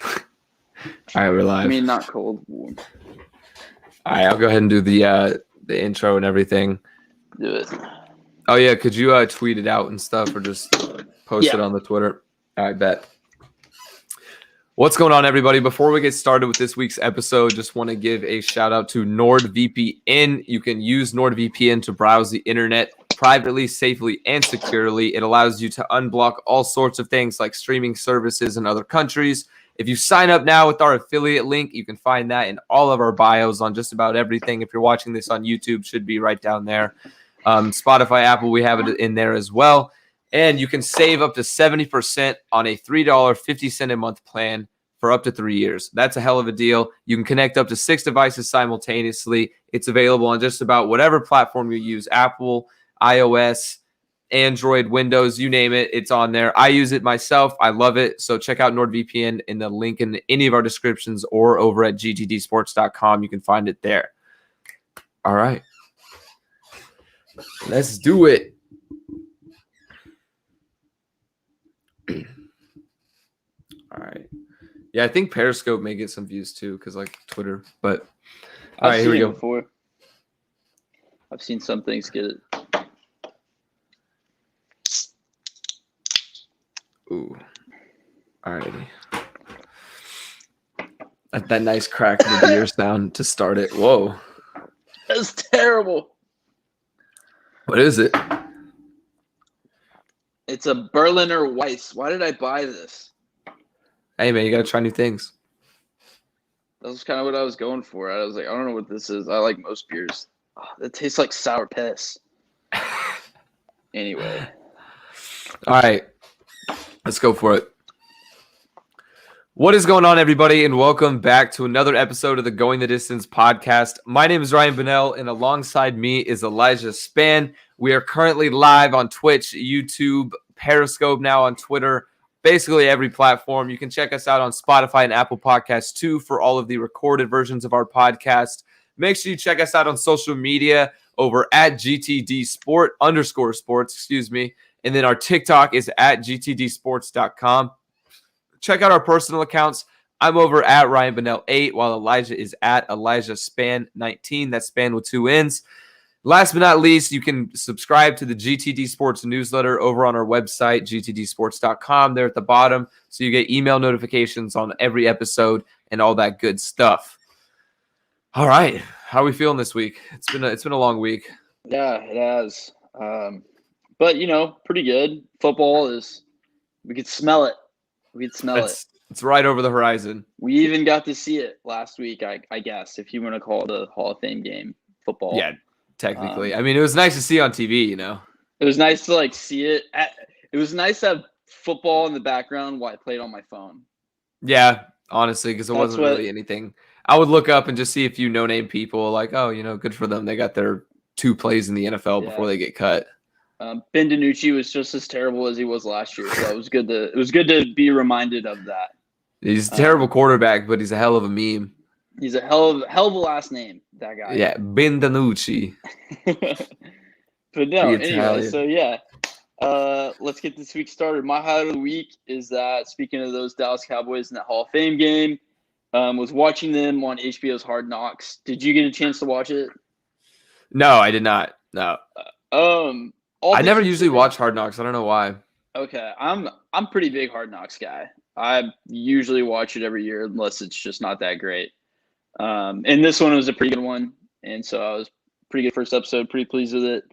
All right, we're live. I mean, not cold, warm. All right, I'll go ahead and do the intro and everything. Do it. Oh yeah, could you tweet it out and stuff, or just post it on the Twitter? All right, bet. What's going on, everybody? Before we get started with this week's episode, just want to give a shout out to NordVPN. You can use NordVPN to browse the internet privately, safely, and securely. It allows you to unblock all sorts of things like streaming services in other countries. If you sign up now with our affiliate link, you can find that in all of our bios on just about everything. If you're watching this on YouTube, should be right down there. Spotify, Apple, we have it in there as well. And you can save up to 70% on a $3.50 a month plan for up to 3 years. That's a hell of a deal. You can connect up to 6 devices simultaneously. It's available on just about whatever platform you use, Apple, iOS, Android, Windows, you name it, it's on there. I use it myself. I love it. So check out NordVPN in the link in any of our descriptions or over at gtdsports.com. You can find it there. All right. Let's do it. All right. Yeah, I think Periscope may get some views too, because like Twitter. But all right, here we go. Before. I've seen some things get it. Ooh. All righty. That nice crack in the beer sound to start it. Whoa. That's terrible. What is it? It's a Berliner Weiss. Why did I buy this? Hey, man, you got to try new things. That was kind of what I was going for. I was like, I don't know what this is. I like most beers. Oh, it tastes like sour piss. Anyway. All right. Let's go for it. What is going on, everybody, and welcome back to another episode of the Going the Distance podcast. My name is Ryan Bunnell, and alongside me is Elijah Span. We are currently live on Twitch, YouTube, Periscope, now on Twitter, basically every platform. You can check us out on Spotify and Apple Podcasts, too, for all of the recorded versions of our podcast. Make sure you check us out on social media over at GTD_sports. And then our TikTok is at gtdsports.com. Check out our personal accounts. I'm over at Ryan Bunnell 8, while Elijah is at Elijah Span 19. That's Span with 2 N's. Last but not least, you can subscribe to the GTD Sports newsletter over on our website, gtdsports.com, there at the bottom, so you get email notifications on every episode and all that good stuff. All right, how are we feeling this week? It's been a long week. Yeah, it has. But, you know, pretty good. Football is – we could smell it. It's right over the horizon. We even got to see it last week, I guess, if you want to call it a Hall of Fame game, football. Yeah, technically. I mean, it was nice to see on TV, you know. It was nice to, see it. It was nice to have football in the background while I played on my phone. Yeah, honestly, because it wasn't really anything. I would look up and just see a few no-name people, like, oh, you know, good for them. They got their 2 plays in the NFL before they get cut. Ben DiNucci was just as terrible as he was last year, so it was good to be reminded of that. He's a terrible quarterback, but he's a hell of a meme. He's a hell of a last name, that guy. Yeah, Ben DiNucci. But no, anyway, so yeah. Let's get this week started. My highlight of the week is that, speaking of those Dallas Cowboys in that Hall of Fame game, was watching them on HBO's Hard Knocks. Did you get a chance to watch it? No, I did not. No. I never usually watch Hard Knocks. I don't know why. Okay, I'm pretty big Hard Knocks guy. I usually watch it every year unless it's just not that great. And this one was a pretty good one, and so I was pretty good first episode. Pretty pleased with it.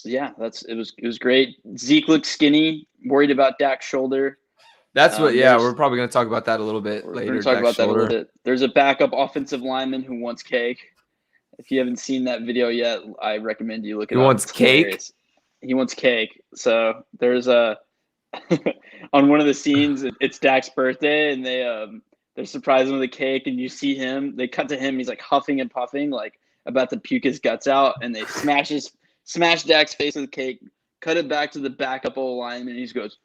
Yeah, it was great. Zeke looked skinny. Worried about Dak's shoulder. That's what. Yeah, we're probably going to talk about that a little bit later. We're going to talk about that a little bit. There's a backup offensive lineman who wants cake. If you haven't seen that video yet, I recommend you look it up. He wants cake? He wants cake. So there's on one of the scenes, it's Dak's birthday, and they're surprising with a cake, and you see him. They cut to him. He's like huffing and puffing, like about to puke his guts out, and they smash Dak's face with the cake. Cut it back to the backup old lineman, and he just goes,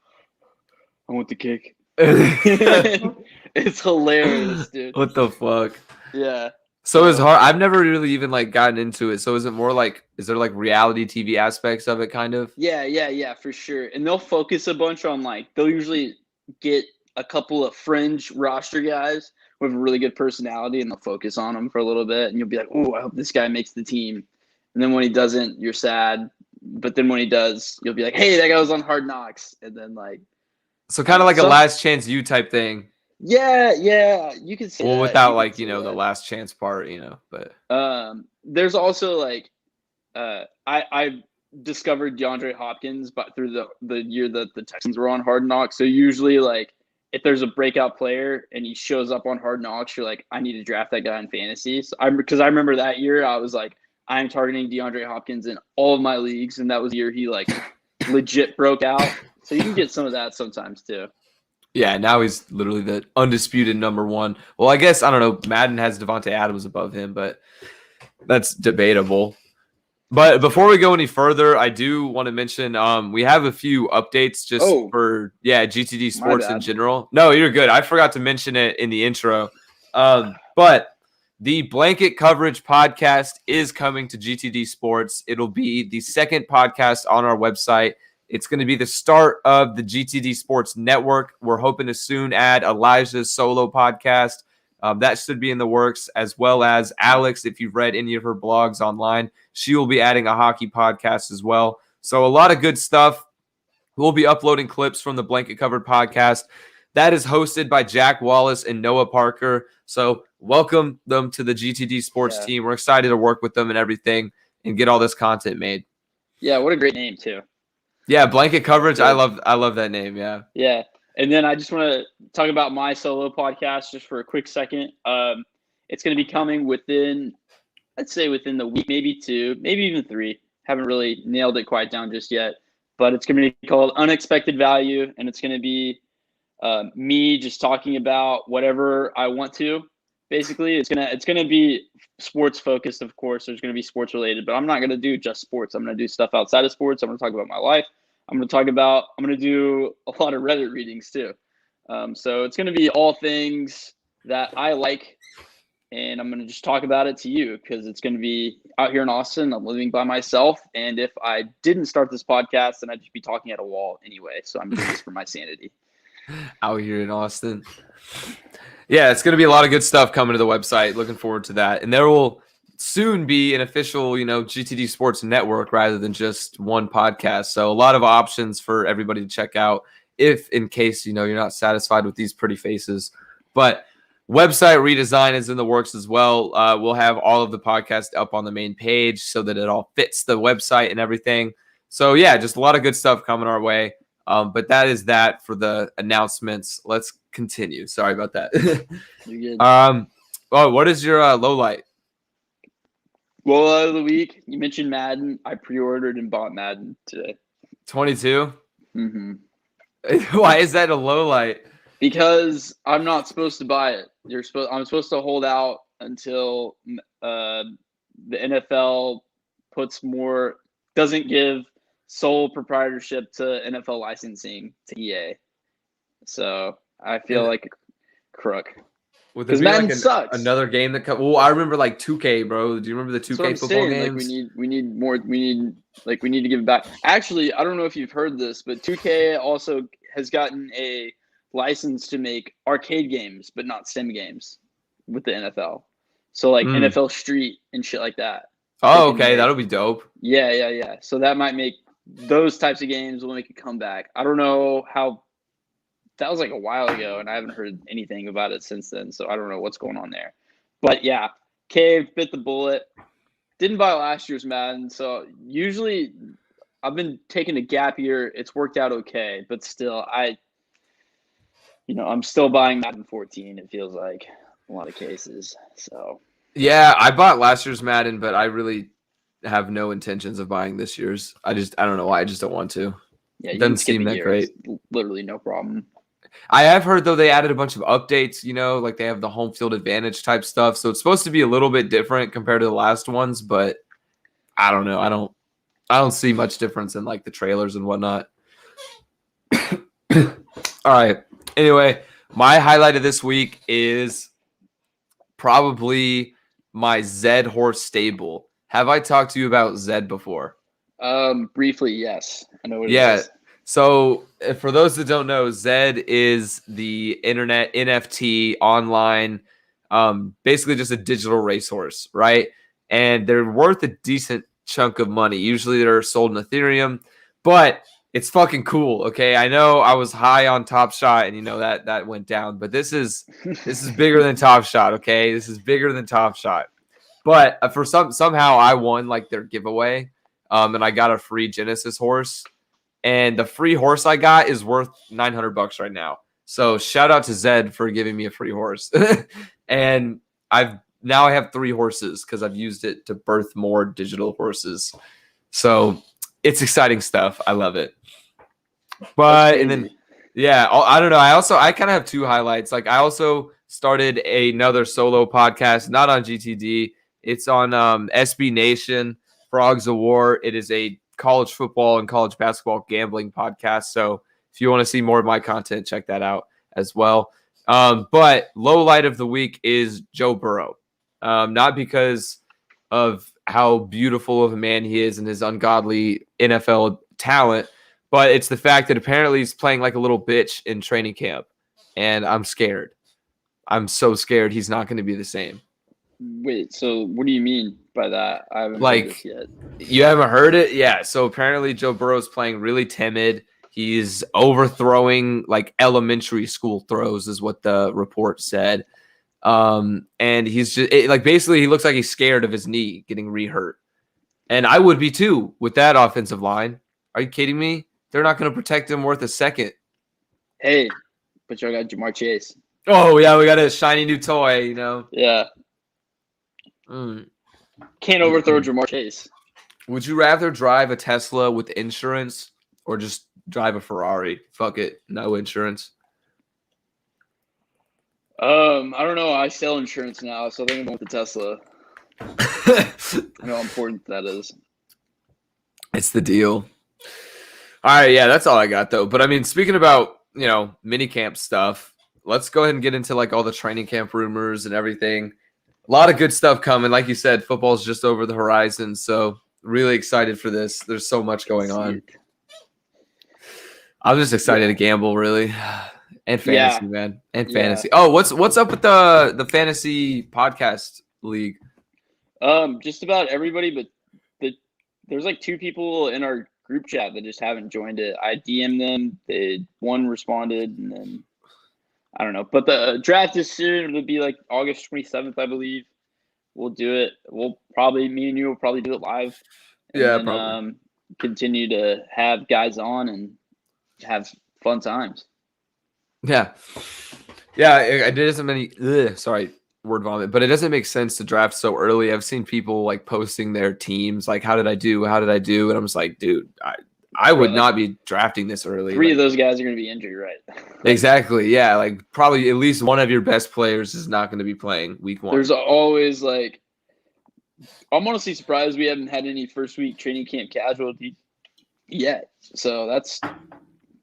"I want the cake." It's hilarious, dude. What the fuck? Yeah. So it's hard. I've never really even gotten into it. So is it more is there reality TV aspects of it kind of? Yeah, for sure. And they'll focus a bunch on they'll usually get a couple of fringe roster guys with a really good personality, and they'll focus on them for a little bit, and you'll be like, oh, I hope this guy makes the team. And then when he doesn't, you're sad. But then when he does, you'll be like, hey, that guy was on Hard Knocks. And then so kind of like a last chance you type thing. Yeah, you can say well, that. without the last chance part, but there's also I discovered DeAndre Hopkins but through the year that the Texans were on Hard Knocks. So usually if there's a breakout player and he shows up on Hard Knocks, you're like, I need to draft that guy in fantasy. So because I remember that year I was like, I'm targeting DeAndre Hopkins in all of my leagues, and that was the year he legit broke out. So you can get some of that sometimes too. Yeah, now he's literally the undisputed number one. Well, I guess, I don't know, Madden has Devontae Adams above him, but that's debatable. But before we go any further, I do want to mention we have a few updates just for GTD Sports in general. No, you're good. I forgot to mention it in the intro. But the Blanket Coverage podcast is coming to GTD Sports. It'll be the second podcast on our website. It's going to be the start of the GTD Sports Network. We're hoping to soon add Elijah's solo podcast. That should be in the works, as well as Alex, if you've read any of her blogs online. She will be adding a hockey podcast as well. So a lot of good stuff. We'll be uploading clips from the Blanket Covered podcast. That is hosted by Jack Wallace and Noah Parker. So welcome them to the GTD Sports team. We're excited to work with them and everything and get all this content made. Yeah, what a great name too. Yeah, Blanket Coverage. I love that name. Yeah. Yeah. And then I just want to talk about my solo podcast just for a quick second. It's going to be coming within the week, maybe 2, maybe even 3. Haven't really nailed it quite down just yet, but it's going to be called Unexpected Value, and it's going to be me just talking about whatever I want to. Basically, it's gonna be sports focused, of course. There's going to be sports related, but I'm not going to do just sports. I'm going to do stuff outside of sports. I'm going to talk about my life. I'm going to do a lot of Reddit readings too. So it's going to be all things that I like, and I'm going to just talk about it to you because it's going to be out here in Austin. I'm living by myself, and if I didn't start this podcast, then I'd just be talking at a wall anyway. So I'm doing this for my sanity. Out here in Austin. Yeah, it's going to be a lot of good stuff coming to the website. Looking forward to that. And there will soon be an official, GTD Sports Network rather than just one podcast. So a lot of options for everybody to check out if in case, you're not satisfied with these pretty faces. But website redesign is in the works as well. We'll have all of the podcasts up on the main page so that it all fits the website and everything. So yeah, just a lot of good stuff coming our way. But that is that for the announcements. Let's continue. Sorry about that. You're good. What is your low light? Well, of the week, you mentioned Madden. I pre-ordered and bought Madden today. 22? Mm-hmm. Why is that a low light? Because I'm not supposed to buy it. I'm supposed to hold out until the NFL doesn't give sole proprietorship to NFL licensing to EA. So I feel like a crook. Because Madden sucks. Another game that well, I remember 2K, bro. Do you remember the 2K football games? We need more. We need to give it back. Actually, I don't know if you've heard this, but 2K also has gotten a license to make arcade games, but not sim games with the NFL. So NFL Street and shit like that. Oh, okay, that'll be dope. Yeah. So that might make those types of games will make a comeback. I don't know how. That was a while ago, and I haven't heard anything about it since then, so I don't know what's going on there. But yeah, Cave bit the bullet. Didn't buy last year's Madden, so usually I've been taking a gap year. It's worked out okay, but still, I'm still buying Madden 14. It feels like a lot of cases. So yeah, I bought last year's Madden, but I really have no intentions of buying this year's. I don't know why. I just don't want to. Yeah, it doesn't seem that great. It's literally no problem. I have heard, though, they added a bunch of updates, they have the home field advantage type stuff. So it's supposed to be a little bit different compared to the last ones, but I don't know. I don't see much difference in the trailers and whatnot. All right. Anyway, my highlight of this week is probably my Zed horse stable. Have I talked to you about Zed before? Briefly, yes. I know what it is. So for those that don't know, Zed is the internet NFT online, basically just a digital racehorse, right? And they're worth a decent chunk of money. Usually they're sold in Ethereum, but it's fucking cool. Okay, I know I was high on Top Shot, and that went down, but this is bigger than Top Shot. Okay, this is bigger than Top Shot. But for somehow I won like their giveaway, and I got a free Genesis horse. And the free horse I got is worth $900 right now. So shout out to Zed for giving me a free horse. And I have 3 horses because I've used it to birth more digital horses. So it's exciting stuff. I love it. But and then I don't know. I kind of have 2 highlights. Like I also started another solo podcast, not on GTD. It's on SB Nation, Frogs of War. It is a college football and college basketball gambling podcast. So if you want to see more of my content, check that out as well. But low light of the week is Joe Burrow. Not because of how beautiful of a man he is and his ungodly NFL talent, but it's the fact that apparently he's playing like a little bitch in training camp. And I'm scared. I'm so scared he's not going to be the same. Wait, so what do you mean by that? I haven't heard this yet. You haven't heard it? Yeah. So apparently Joe Burrow's playing really timid. He's overthrowing like elementary school throws is what the report said. And he's just basically he looks like he's scared of his knee getting re-hurt. And I would be too with that offensive line. Are you kidding me? They're not going to protect him worth a second. Hey, but y'all got Jamar Chase. Oh, yeah, we got a shiny new toy, Yeah. Can't overthrow Jamar Chase. Would you rather drive a Tesla with insurance or just drive a Ferrari? Fuck it, no insurance. I don't know. I sell insurance now, so I think I'm going with the Tesla. I know how important that is. It's the deal. All right, yeah, that's all I got though. But I mean, speaking about mini camp stuff, let's go ahead and get into like all the training camp rumors and everything. A lot of good stuff coming. Like you said, football's just over the horizon. So really excited for this. There's so much going on. I'm just excited to gamble, really. And fantasy, man. And fantasy. Oh, what's up with the fantasy podcast league? Just about everybody, but there's like 2 people in our group chat that just haven't joined it. I DM'd them. One responded, and then I don't know. But the draft is soon. It'll be like August 27th, I believe. We'll do it. Me and you will probably do it live. And probably. Continue to have guys on and have fun times. Yeah. Yeah, it doesn't word vomit, but it doesn't make sense to draft so early. I've seen people like posting their teams, like, how did I do? And I'm just like, dude, I would not be drafting this early. 3 of those guys are going to be injured, right? Exactly. Yeah. Like probably at least one of your best players is not going to be playing week 1. There's always like, I'm honestly surprised we haven't had any first week training camp casualties yet. So that's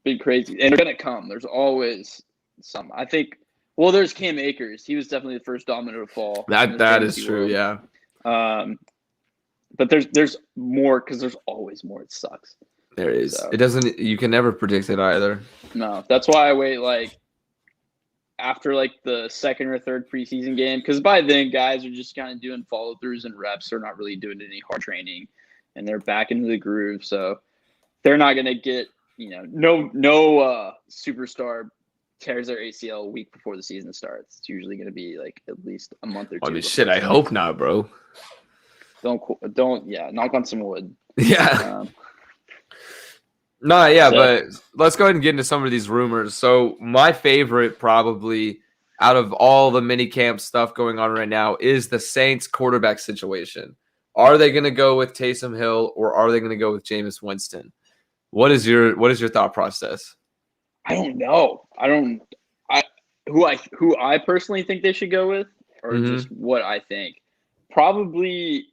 been crazy. And they're going to come. There's always some. I think, well, there's Cam Akers. He was definitely the first domino to fall. That is true. Yeah. But there's more because there's always more. It sucks. There is. So, you can never predict it either. No, that's why I wait like after like the second or third preseason game, because by then guys are just kind of doing follow throughs and reps. They're not really doing any hard training, and they're back into the groove. So they're not gonna get no superstar tears their ACL a week before the season starts. It's usually gonna be like at least a month or 2. I mean, shit. I hope not, bro. Don't. Yeah, knock on some wood. Yeah. But let's go ahead and get into some of these rumors. So my favorite probably out of all the mini camp stuff going on right now is the Saints quarterback situation. Are they going to go with Taysom Hill or are they going to go with Jameis Winston? What is your thought process? I don't know. Who I personally think they should go with, or just what I think. Probably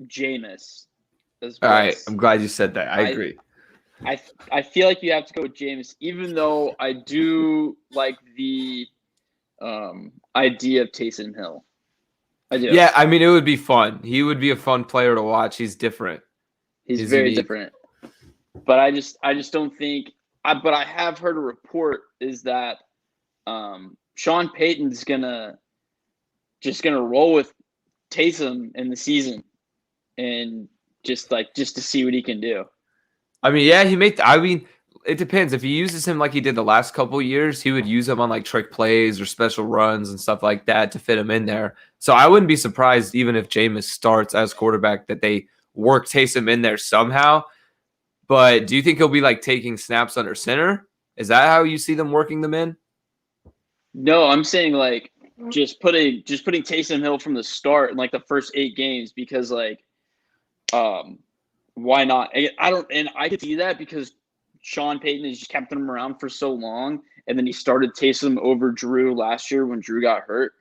Jameis. All right, I'm glad you said that. I agree. I feel like you have to go with Jameis, even though I do like the idea of Taysom Hill. I do. Yeah, I mean, it would be fun. He would be a fun player to watch. He's different. He's very different. but I just don't think. But I have heard a report is that Sean Payton's just gonna roll with Taysom in the season, and just to see what he can do. I mean, yeah, it depends. If he uses him like he did the last couple years, he would use him on like trick plays or special runs and stuff like that to fit him in there. So I wouldn't be surprised even if Jameis starts as quarterback that they work Taysom in there somehow. But do you think he'll be like taking snaps under center? Is that how you see them working them in? No, I'm saying like just putting Taysom Hill from the start in like the first 8 games because like why not? I could see that because Sean Payton has just kept him around for so long, and then he started Taysom over Drew last year when Drew got hurt.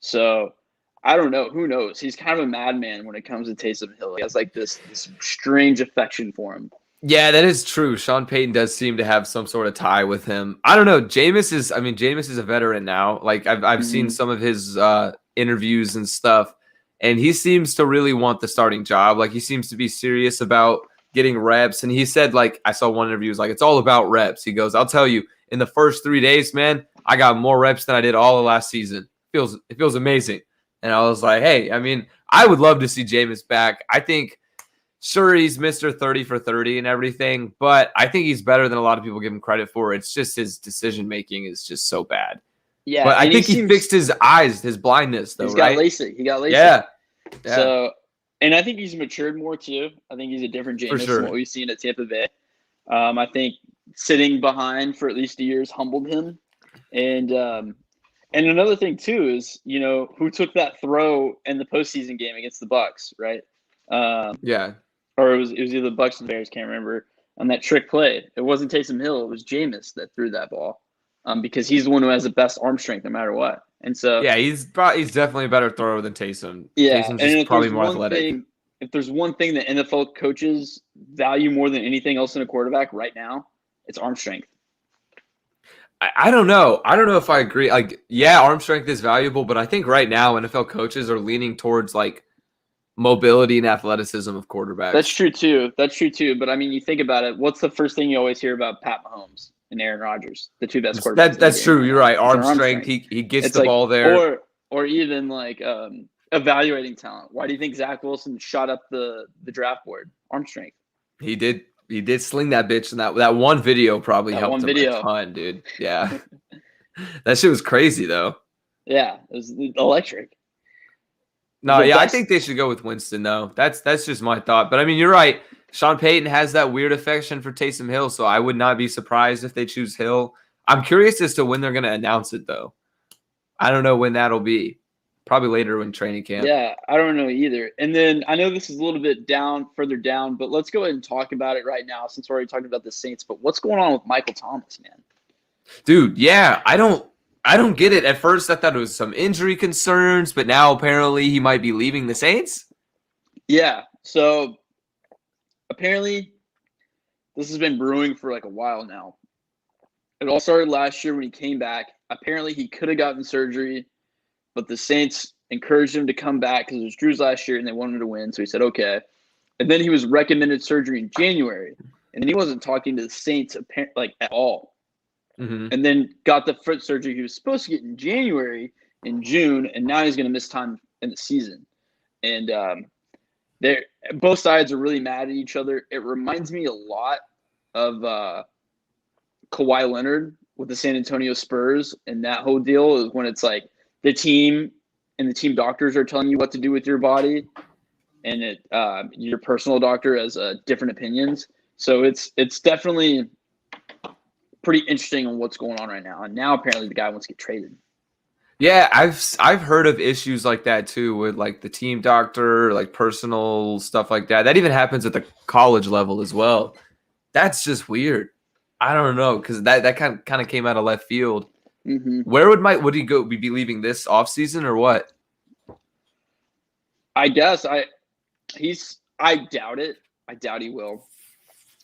So I don't know. Who knows? He's kind of a madman when it comes to Taysom Hill. He has like this strange affection for him. Yeah, that is true. Sean Payton does seem to have some sort of tie with him. I don't know. Jameis is a veteran now. Like I've seen some of his interviews and stuff, and he seems to really want the starting job. Like he seems to be serious about getting reps. And he said, like, I saw one interview, it was like, it's all about reps. He goes, I'll tell you, in the first 3 days, man, I got more reps than I did all of last season. It feels amazing. And I was like, hey, I mean, I would love to see Jameis back. I think, sure, he's Mr. 30 for 30 and everything, but I think he's better than a lot of people give him credit for. It's just his decision-making is just so bad. Yeah. But I think he fixed his eyes, his blindness, though, right? He got LASIK. Yeah. So, and I think he's matured more, too. I think he's a different Jameis than what we've seen at Tampa Bay. I think sitting behind for at least a year has humbled him. And another thing, too, is, you know, who took that throw in the postseason game against the Bucs, right? Yeah. Or it was either the Bucs and Bears, can't remember, on that trick play. It wasn't Taysom Hill. It was Jameis that threw that ball because he's the one who has the best arm strength no matter what. And so yeah, he's definitely a better thrower than Taysom. Yeah, Taysom's just probably more athletic. If there's one thing that NFL coaches value more than anything else in a quarterback right now, it's arm strength. I don't know. I don't know if I agree. Like, yeah, arm strength is valuable, but I think right now NFL coaches are leaning towards like mobility and athleticism of quarterbacks. That's true too. But I mean, you think about it. What's the first thing you always hear about Pat Mahomes and Aaron Rodgers, the two best quarterbacks? That's true. You're right. Arm strength. He gets the ball there. Or even like evaluating talent. Why do you think Zach Wilson shot up the draft board? Arm strength. He did sling that bitch, and that one video probably helped him a ton, dude. Yeah. That shit was crazy though. Yeah, it was electric. No, yeah, I think they should go with Winston though. That's just my thought. But I mean, you're right. Sean Payton has that weird affection for Taysom Hill, so I would not be surprised if they choose Hill. I'm curious as to when they're going to announce it though. I don't know when that'll be. Probably later in training camp. Yeah, I don't know either. And then I know this is a little bit further down, but let's go ahead and talk about it right now since we're already talking about the Saints. But what's going on with Michael Thomas, man? Dude, yeah, I don't get it. At first, I thought it was some injury concerns, but now apparently he might be leaving the Saints. Yeah, so apparently this has been brewing for like a while now. It all started last year when he came back. Apparently he could have gotten surgery, but the Saints encouraged him to come back because it was Drew's last year and they wanted to win. So he said, okay. And then he was recommended surgery in January. And then he wasn't talking to the Saints like at all. Mm-hmm. And then got the foot surgery he was supposed to get in June, and now he's going to miss time in the season. And both sides are really mad at each other. It reminds me a lot of Kawhi Leonard with the San Antonio Spurs, and that whole deal is when it's like the team and the team doctors are telling you what to do with your body, and your personal doctor has different opinions. So it's definitely pretty interesting on what's going on right now. And now apparently the guy wants to get traded. Yeah, I've heard of issues like that too with like the team doctor, like personal stuff like that. That even happens at the college level as well. That's just weird. I don't know, because that kind of came out of left field. Mm-hmm. Where would he go? Be leaving this offseason or what? I guess I doubt it. I doubt he will.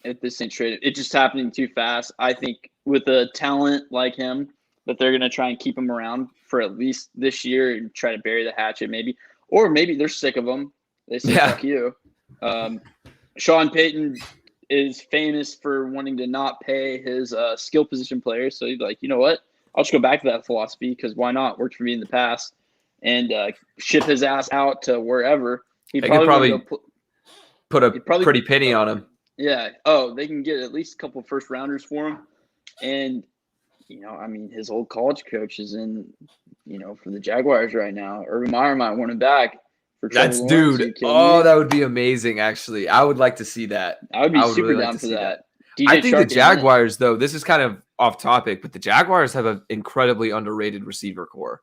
At this ain't traded. It's just happening too fast. I think with a talent like him, that they're going to try and keep him around for at least this year and try to bury the hatchet maybe. Or maybe they're sick of him. They say, fuck you. Sean Payton is famous for wanting to not pay his skill position players. So he's like, you know what? I'll just go back to that philosophy because why not? Worked for me in the past, and ship his ass out to wherever. They could probably put a pretty penny on him. Yeah. Oh, they can get at least a couple first rounders for him, and I mean, his old college coach is in, for the Jaguars right now. Urban Meyer might want him back. That's dude. Oh, that would be amazing. Actually, I would like to see that. I would be super really down for that. I think the Jaguars, though, this is kind of off topic, but the Jaguars have an incredibly underrated receiver core.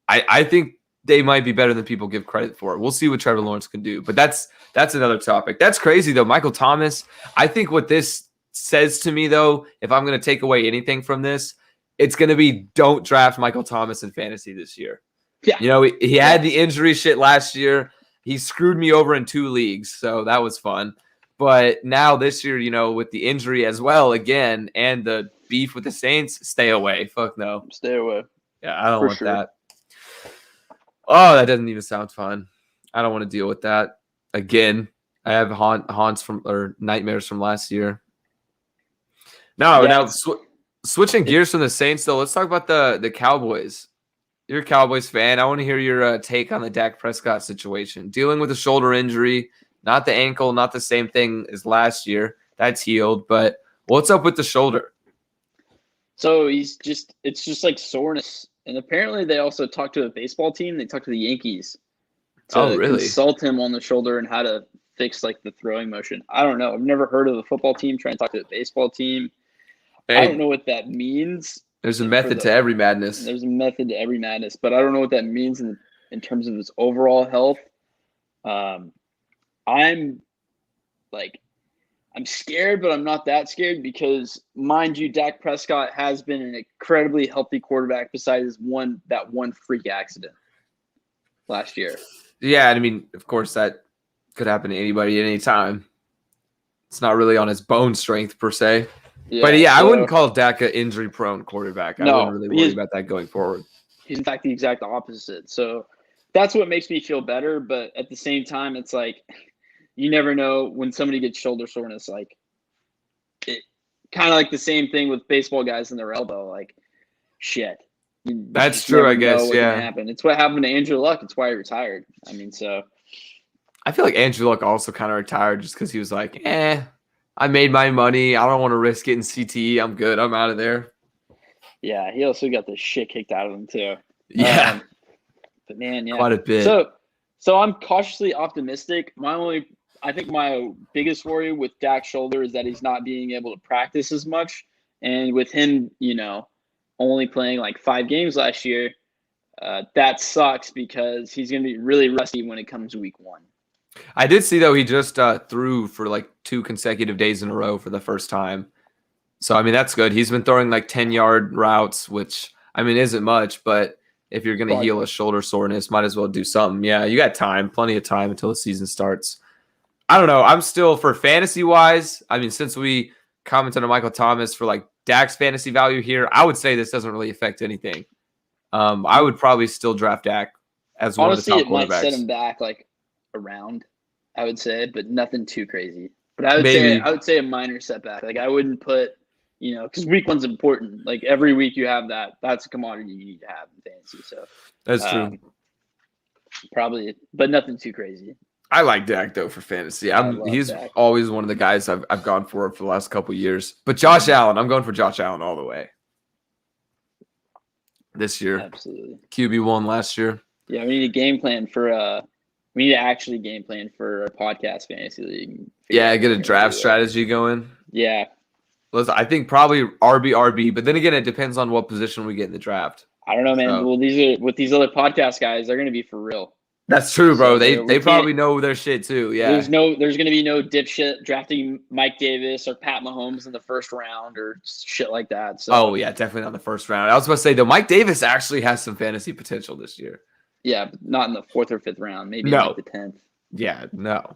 I think they might be better than people give credit for. We'll see what Trevor Lawrence can do, but that's another topic. That's crazy though. Michael Thomas. I think what this says to me though, if I'm going to take away anything from this, it's going to be don't draft Michael Thomas in fantasy this year. Yeah. He had the injury shit last year. He screwed me over in 2 leagues, so that was fun. But now this year, with the injury as well again and the beef with the Saints, stay away. Fuck no. Stay away. Yeah, I don't want that. Oh, that doesn't even sound fun. I don't want to deal with that again. I have haunts or nightmares from last year. Now switching gears from the Saints, though, let's talk about the Cowboys. You're a Cowboys fan. I want to hear your take on the Dak Prescott situation. Dealing with a shoulder injury, not the ankle, not the same thing as last year. That's healed, but what's up with the shoulder? So it's just like soreness. And apparently they also talked to a baseball team. They talked to the Yankees to consult him on the shoulder and how to fix like the throwing motion. I don't know. I've never heard of a football team trying to talk to a baseball team. Hey, I don't know what that means. There's a method to every madness. There's a method to every madness, but I don't know what that means in terms of his overall health. I'm scared, but I'm not that scared because, mind you, Dak Prescott has been an incredibly healthy quarterback besides that one freak accident last year. Yeah, I mean, of course, that could happen to anybody at any time. It's not really on his bone strength per se. Yeah, but I wouldn't call Dak an injury-prone quarterback. I wouldn't really worry about that going forward. He's, in fact, the exact opposite. So that's what makes me feel better. But at the same time, it's like you never know when somebody gets shoulder soreness. Like it kind of like the same thing with baseball guys in their elbow. Like shit. That's true, I guess. Yeah. Happen. It's what happened to Andrew Luck. It's why he retired. I mean, so I feel like Andrew Luck also kind of retired just because he was like, I made my money. I don't want to risk getting CTE. I'm good. I'm out of there. Yeah, he also got the shit kicked out of him too. Yeah. But man, yeah. Quite a bit. So I'm cautiously optimistic. I think my biggest worry with Dak's shoulder is that he's not being able to practice as much. And with him, only playing like 5 games last year, that sucks because he's going to be really rusty when it comes to week 1. I did see, though, he just threw for like 2 consecutive days in a row for the first time. So, I mean, that's good. He's been throwing like 10-yard routes, which, I mean, isn't much. But if you're going to heal a shoulder soreness, might as well do something. Yeah, you got time, plenty of time until the season starts. I don't know. I'm still, for fantasy-wise, I mean, since we commented on Michael Thomas for like Dak's fantasy value here, I would say this doesn't really affect anything. I would probably still draft Dak as one of the top quarterbacks. Honestly, it might set him back like around, I would say, but nothing too crazy. But I would say a minor setback. Like I wouldn't put, because week 1's important. Like every week you have that. That's a commodity you need to have in fantasy. So that's true. Probably, but nothing too crazy. I like Dak though for fantasy. He's Dak. Always one of the guys I've gone for the last couple of years. But Josh Allen, I'm going for Josh Allen all the way this year. Absolutely. QB1 last year. Yeah, we need a game plan for we need to actually game plan for a podcast fantasy league. Yeah, get a draft strategy going. Yeah. I think probably RB, but then again, it depends on what position we get in the draft. I don't know, man. So, well, these other podcast guys, they're going to be for real. That's true, bro. So they probably know their shit too. Yeah. There's going to be no dipshit drafting Mike Davis or Pat Mahomes in the first round or shit like that. So. Oh yeah, definitely not the first round. I was about to say though, Mike Davis actually has some fantasy potential this year. Yeah, but not in the 4th or 5th round. Maybe like the 10th. Yeah, no.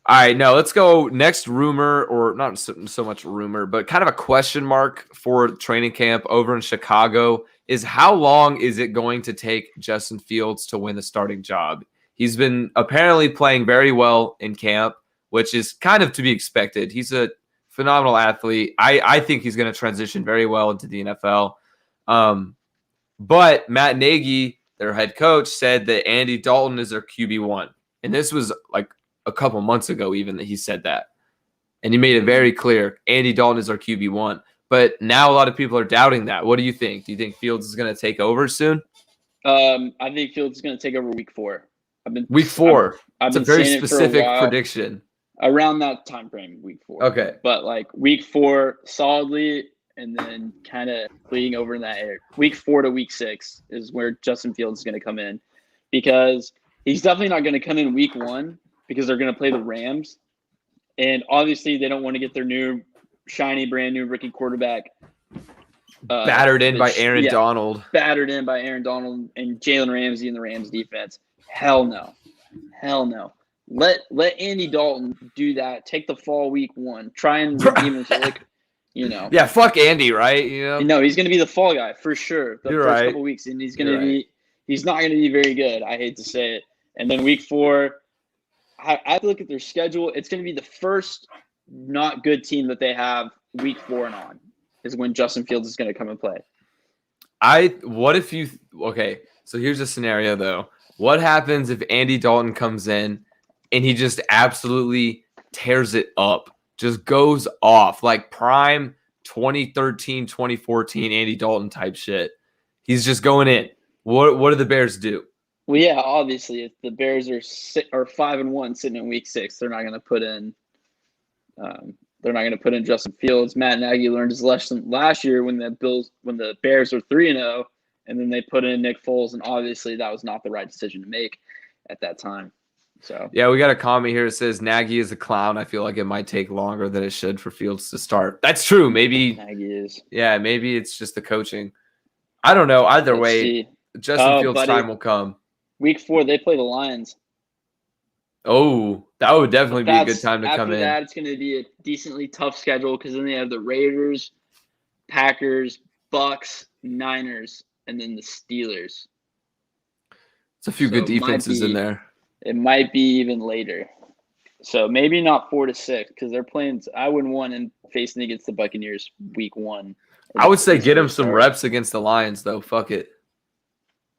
All right, no, let's go next rumor, or not so much rumor, but kind of a question mark for training camp over in Chicago is how long is it going to take Justin Fields to win the starting job? He's been apparently playing very well in camp, which is kind of to be expected. He's a phenomenal athlete. I think he's going to transition very well into the NFL. But Matt Nagy, their head coach, said that Andy Dalton is their QB1. And this was like a couple months ago even that he said that. And he made it very clear, Andy Dalton is our QB1. But now a lot of people are doubting that. What do you think? Do you think Fields is going to take over soon? I think Fields is going to take over week 4. Week 4. I've it's been a very saying it specific for a while, prediction. around that time frame, week 4. Okay. But like week 4 solidly, and then kind of bleeding over in that area. Week 4 to week 6 is where Justin Fields is going to come in, because he's definitely not going to come in week 1 because they're going to play the Rams. And obviously they don't want to get their new shiny brand new rookie quarterback battered in by Aaron Donald. Battered in by Aaron Donald and Jalen Ramsey and the Rams defense. Hell no. Let Andy Dalton do that. Take the fall week 1. Try and redeem him. Yeah, fuck Andy, right? No, he's going to be the fall guy for sure. The You're first right. couple weeks, and he's going to be. He's not going to be very good. I hate to say it. And then week 4, I have to look at their schedule. It's going to be the first not good team that they have week 4 and on is when Justin Fields is going to come and play. Okay, so here's a scenario though. What happens if Andy Dalton comes in and he just absolutely tears it up? Just goes off like prime 2013, 2014 Andy Dalton type shit. He's just going in. What do the Bears do? Well, yeah, obviously, if the Bears are 5-1 sitting in week 6, they're not going to put in. They're not going to put in Justin Fields. Matt Nagy learned his lesson last year when the Bears were 3-0, and then they put in Nick Foles, and obviously that was not the right decision to make at that time. So yeah, we got a comment here that says Nagy is a clown. I feel like it might take longer than it should for Fields to start. That's true. Maybe Nagy is. Yeah, maybe it's just the coaching. I don't know. Either way, Justin Fields' time will come. Week 4, they play the Lions. Oh, that would definitely be a good time to come in. After that, it's going to be a decently tough schedule because then they have the Raiders, Packers, Bucks, Niners, and then the Steelers. It's a few good defenses in there. It might be even later. So maybe not 4 to 6 because they're playing. I wouldn't want him facing against the Buccaneers week 1. I would say get him some reps against the Lions, though. Fuck it.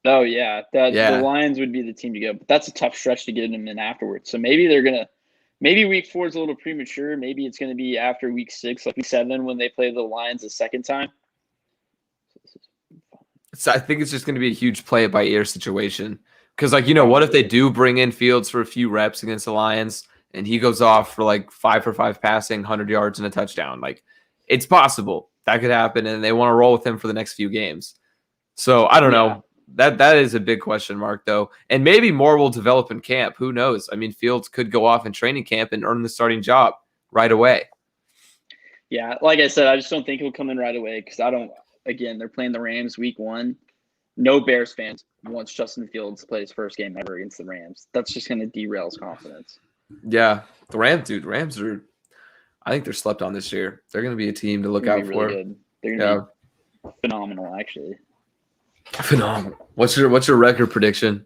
Oh, yeah. The Lions would be the team to go. But that's a tough stretch to get them in afterwards. So maybe they're going to – maybe week 4 is a little premature. Maybe it's going to be after week 6, like week 7 when they play the Lions the second time. So I think it's just going to be a huge play-it-by-ear situation. Because, what if they do bring in Fields for a few reps against the Lions and he goes off for, 5 for 5 passing, 100 yards and a touchdown? It's possible. That could happen, and they want to roll with him for the next few games. So, I don't know. That is a big question mark, though. And maybe more will develop in camp. Who knows? I mean, Fields could go off in training camp and earn the starting job right away. Yeah, like I said, I just don't think he'll come in right away because again, they're playing the Rams week 1. No Bears fans wants Justin Fields to play his first game ever against the Rams. That's just going to derail his confidence. Yeah, the Rams are – I think they're slept on this year. They're going to be a team to look out for. Really good. They're going to be phenomenal, actually. Phenomenal. What's your record prediction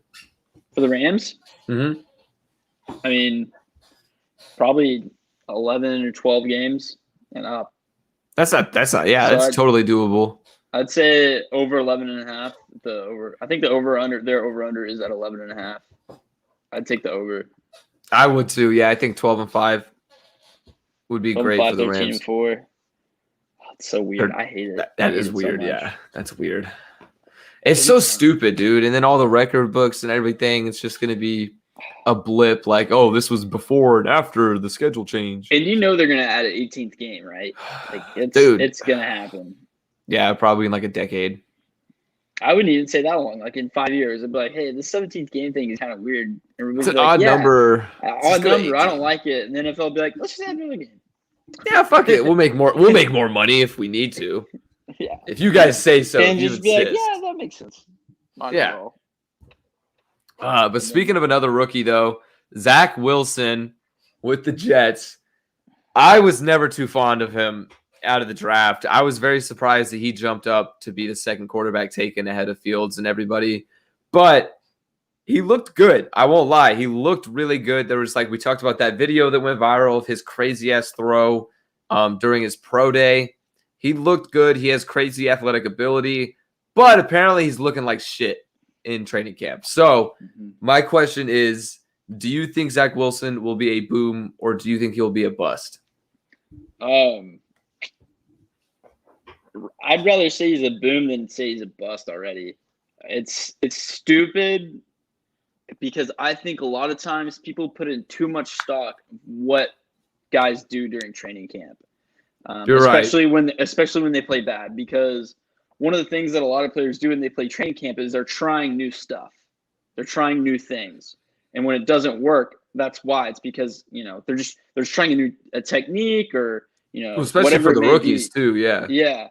for the Rams? Mm-hmm. I mean, probably 11 or 12 games and up. That's totally doable. I'd say over 11.5. I think their over-under is at 11.5. I'd take the over. I would too. Yeah, I think 12-5 would be great for the Rams. 13-4. It's so weird. I hate it. That is weird. Yeah, that's weird. It's so stupid, dude. And then all the record books and everything, it's just going to be a blip this was before and after the schedule change. And they're going to add an 18th game, right? It's going to happen. Yeah, probably in a decade. I wouldn't even say that long. In 5 years, I'd be like, hey, this 17th game thing is kind of weird. It's an odd number. Odd number. I don't like it. And then NFL will be like, let's just add another game. Yeah, fuck it. We'll make more money if we need to. Yeah. If you guys say so, and just be like, yeah, that makes sense. But speaking of another rookie, though, Zach Wilson with the Jets, I was never too fond of him out of the draft. I was very surprised that he jumped up to be the second quarterback taken ahead of Fields and everybody. But he looked good. I won't lie. He looked really good. There was we talked about that video that went viral of his crazy ass throw during his pro day. He looked good. He has crazy athletic ability, but apparently he's looking like shit in training camp. So my question is, do you think Zach Wilson will be a boom or do you think he'll be a bust? I'd rather say he's a boom than say he's a bust already. It's stupid because I think a lot of times people put in too much stock of what guys do during training camp. Especially when they play bad, because one of the things that a lot of players do when they play training camp is they're trying new stuff. They're trying new things. And when it doesn't work, that's why. It's because, they're trying a technique or, especially for the rookies too. Yeah. Yeah.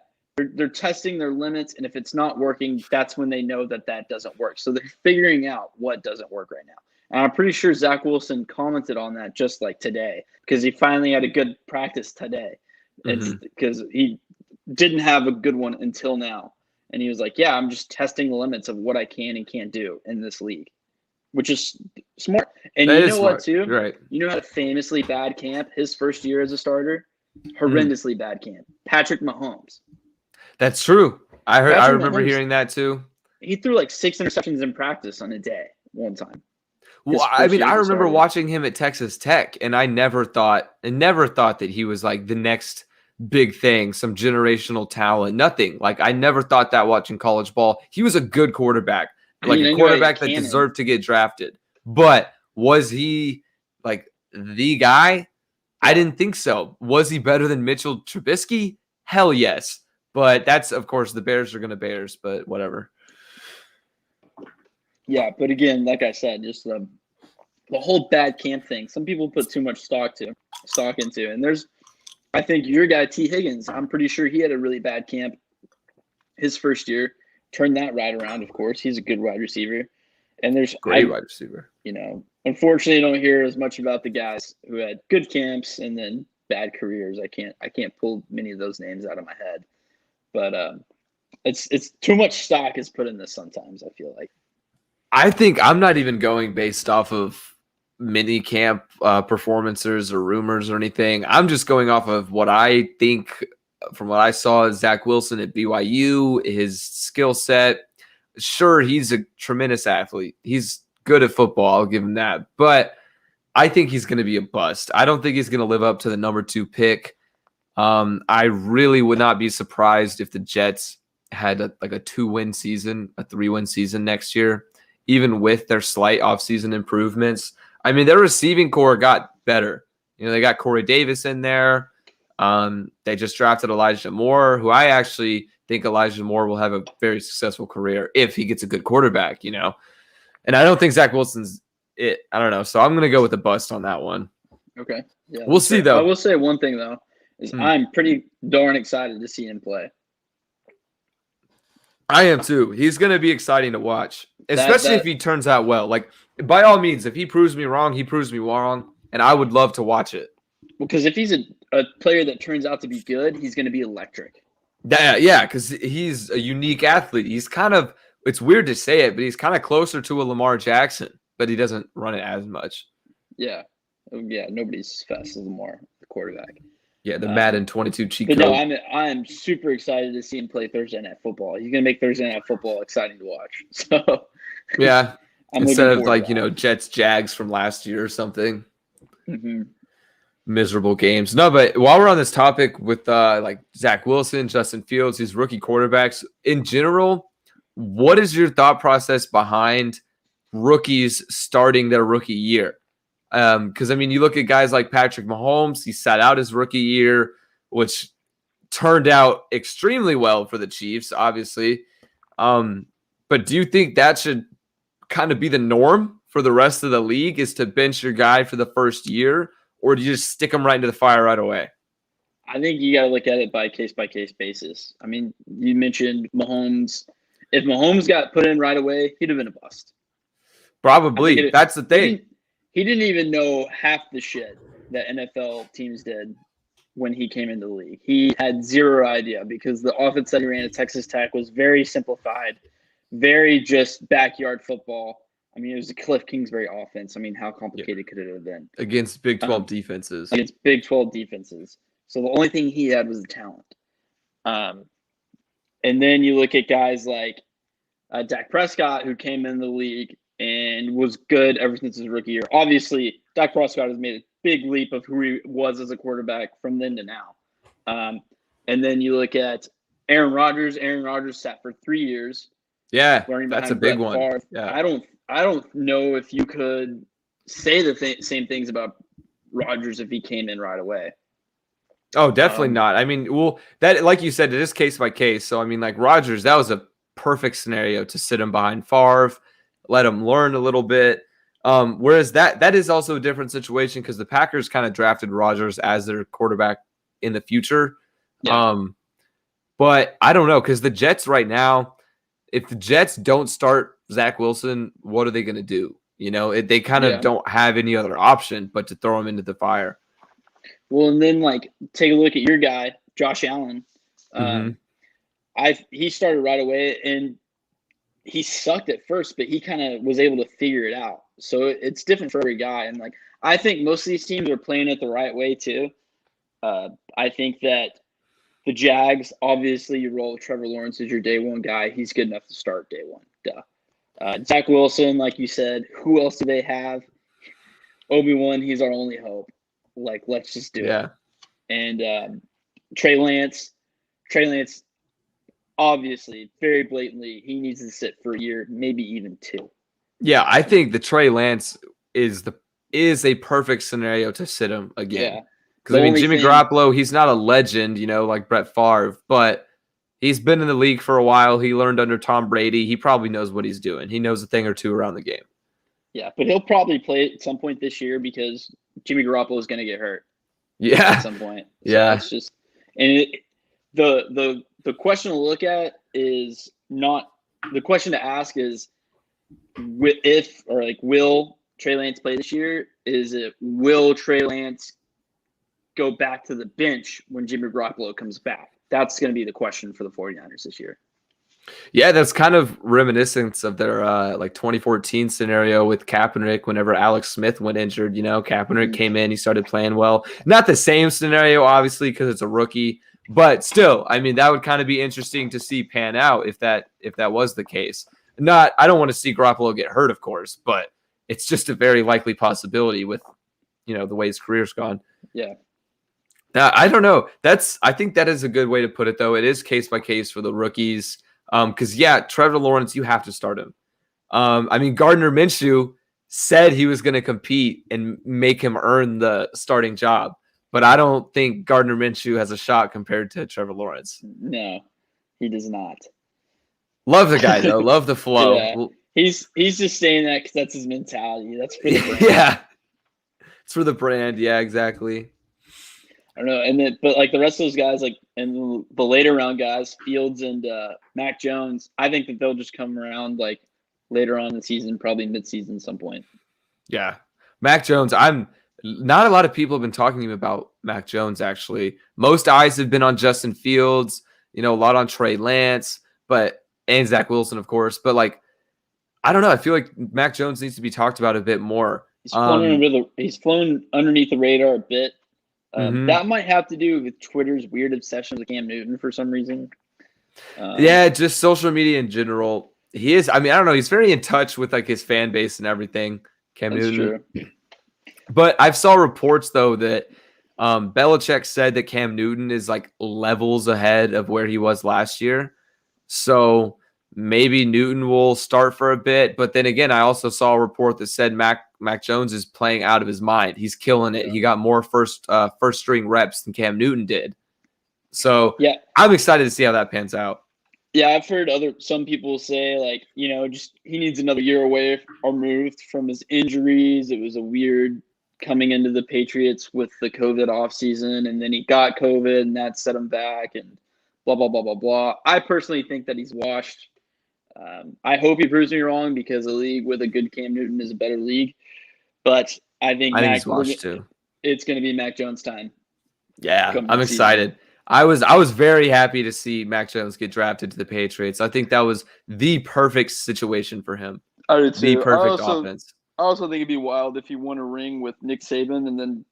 They're testing their limits. And if it's not working, that's when they know that doesn't work. So they're figuring out what doesn't work right now. And I'm pretty sure Zach Wilson commented on that just like today, because he finally had a good practice today. It's because he didn't have a good one until now. And he was like, yeah, I'm just testing the limits of what I can and can't do in this league, which is smart. And you know what, too? Right. You know how a famously bad camp, his first year as a starter? Horrendously bad camp. Patrick Mahomes. That's true. I remember hearing that, too. He threw like 6 interceptions in practice on a day one time. Well, I remember watching him at Texas Tech, and I never thought that he was like the next big thing, some generational talent, nothing. I never thought that watching college ball. He was a good quarterback, a quarterback that deserved to get drafted. But was he the guy? I didn't think so. Was he better than Mitchell Trubisky? Hell yes. But that's, of course, the Bears are going to Bears, but whatever. Yeah, but again, like I said, just the whole bad camp thing. Some people put too much stock into, and I think your guy T. Higgins. I'm pretty sure he had a really bad camp his first year. Turned that right around. Of course, he's a good wide receiver, and there's great wide receiver. Unfortunately, I don't hear as much about the guys who had good camps and then bad careers. I can't pull many of those names out of my head, but it's too much stock is put in this sometimes. I feel like. I think I'm not even going based off of mini camp performances or rumors or anything. I'm just going off of what I think from what I saw Zach Wilson at BYU, his skill set. Sure, he's a tremendous athlete. He's good at football. I'll give him that. But I think he's going to be a bust. I don't think he's going to live up to the number 2 pick. I really would not be surprised if the Jets had a 2-win season, a 3-win season next year, even with their slight offseason improvements. I mean, their receiving core got better. They got Corey Davis in there. They just drafted Elijah Moore, who I actually think Elijah Moore will have a very successful career if he gets a good quarterback, And I don't think Zach Wilson's it. I don't know. So I'm going to go with a bust on that one. Okay. Yeah. We'll see, though. I will say one thing, though, is I'm pretty darn excited to see him play. I am too. He's going to be exciting to watch, especially if he turns out well. By all means, if he proves me wrong, he proves me wrong, and I would love to watch it. Because if he's a player that turns out to be good, he's going to be electric. Yeah, because he's a unique athlete. He's kind of, it's weird to say it, but he's kind of closer to a Lamar Jackson, but he doesn't run it as much. Yeah. Nobody's as fast as Lamar, the quarterback. Yeah, the Madden 22 cheat code. No, I'm super excited to see him play Thursday Night Football. He's going to make Thursday Night Football exciting to watch. So yeah, instead of Jets Jags from last year or something. Mm-hmm. Miserable games. No, but while we're on this topic with Zach Wilson, Justin Fields, these rookie quarterbacks in general, what is your thought process behind rookies starting their rookie year? Because, you look at guys like Patrick Mahomes, he sat out his rookie year, which turned out extremely well for the Chiefs, obviously. But do you think that should kind of be the norm for the rest of the league, is to bench your guy for the first year, or do you just stick him right into the fire right away? I think you got to look at it by case basis. You mentioned Mahomes. If Mahomes got put in right away, he'd have been a bust. Probably. That's the thing. He didn't even know half the shit that NFL teams did when he came into the league. He had zero idea because the offense that he ran at Texas Tech was very simplified, very just backyard football. I mean, it was a Cliff Kingsbury offense. I mean, how complicated could it have been? Against Big 12 defenses. Against Big 12 defenses. So the only thing he had was the talent. And then you look at guys like Dak Prescott, who came in the league and was good ever since his rookie year. Obviously, Dak Prescott has made a big leap of who he was as a quarterback from then to now. And then you look at Aaron Rodgers. Aaron Rodgers sat for 3 years. Yeah, that's a big one. Favre. Yeah. I don't know if you could say the same things about Rodgers if he came in right away. Oh, definitely not. I mean, well, that, like you said, it is case by case. So, I mean, like Rodgers, that was a perfect scenario to sit him behind Favre, let him learn a little bit. Whereas that is also a different situation because the Packers kind of drafted Rodgers as their quarterback in the future. Yeah. But I don't know, because the Jets right now, if the Jets don't start Zach Wilson, what are they going to do? You know, they kind of don't have any other option but to throw him into the fire. Well, and then like take a look at your guy, Josh Allen. He started right away, and he sucked at first, but he kind of was able to figure it out. So it's different for every guy, and like I think most of these teams are playing it the right way too. I think that the Jags, obviously, you roll with Trevor Lawrence as your day one guy. He's good enough to start day one. Duh. Zach Wilson, like you said, who else do they have? Obi-Wan, he's our only hope. Like, let's just do it. And Trey Lance, obviously, very blatantly, he needs to sit for a year, maybe even 2. Yeah, I think the Trey Lance is a perfect scenario to sit him again. Yeah. Because, I mean, Jimmy Garoppolo, he's not a legend, you know, like Brett Favre, but he's been in the league for a while. He learned under Tom Brady. He probably knows what he's doing. He knows a thing or two around the game. Yeah, but he'll probably play at some point this year because Jimmy Garoppolo is going to get hurt. Yeah. At some point. So it's just – and the question to look at is not – the question to ask is will Trey Lance play this year? Is it will Trey Lance go back to the bench when Jimmy Garoppolo comes back? That's going to be the question for the 49ers this year. Yeah, that's kind of reminiscent of their 2014 scenario with Kaepernick whenever Alex Smith went injured. You know, Kaepernick came in, he started playing well. Not the same scenario, obviously, because it's a rookie. But still, I mean, that would kind of be interesting to see pan out if that was the case. I don't want to see Garoppolo get hurt, of course, but it's just a very likely possibility with, you know, the way his career's gone. Yeah. I don't know. I think that is a good way to put it, though. It is case by case for the rookies. Because, Trevor Lawrence, you have to start him. I mean, Gardner Minshew said he was going to compete and make him earn the starting job. But I don't think Gardner Minshew has a shot compared to Trevor Lawrence. No, he does not. Love the guy, though. Love the flow. Yeah. He's just saying that because that's his mentality. That's for the brand. Yeah. It's for the brand. Yeah, exactly. I don't know. But like the rest of those guys, like, and the later round guys, Fields and Mac Jones, I think that they'll just come around like later on in the season, probably mid-season at some point. Yeah. Mac Jones, not a lot of people have been talking about Mac Jones, actually. Most eyes have been on Justin Fields, you know, a lot on Trey Lance, and Zach Wilson, of course. But like, I don't know. I feel like Mac Jones needs to be talked about a bit more. He's flown underneath the radar a bit. That might have to do with Twitter's weird obsession with Cam Newton for some reason. Just social media in general. He is. I mean, I don't know. He's very in touch with like his fan base and everything. Cam Newton. True. But I've saw reports though that Belichick said that Cam Newton is like levels ahead of where he was last year. So maybe Newton will start for a bit. But then again, I also saw a report that said Mac Jones is playing out of his mind. He's killing it. Yeah. He got more first string reps than Cam Newton did. So I'm excited to see how that pans out. Yeah, I've heard some people say like, you know, just he needs another year away or removed from his injuries. It was a weird coming into the Patriots with the COVID offseason, and then he got COVID and that set him back and blah, blah, blah, blah, blah. I personally think that he's washed. I hope he proves me wrong because a league with a good Cam Newton is a better league. But I think he's washed too. It's going to be Mac Jones' time. Yeah, I'm excited. I was very happy to see Mac Jones get drafted to the Patriots. I think that was the perfect situation for him. I do the too. perfect offense. I also think it'd be wild if he won a ring with Nick Saban and then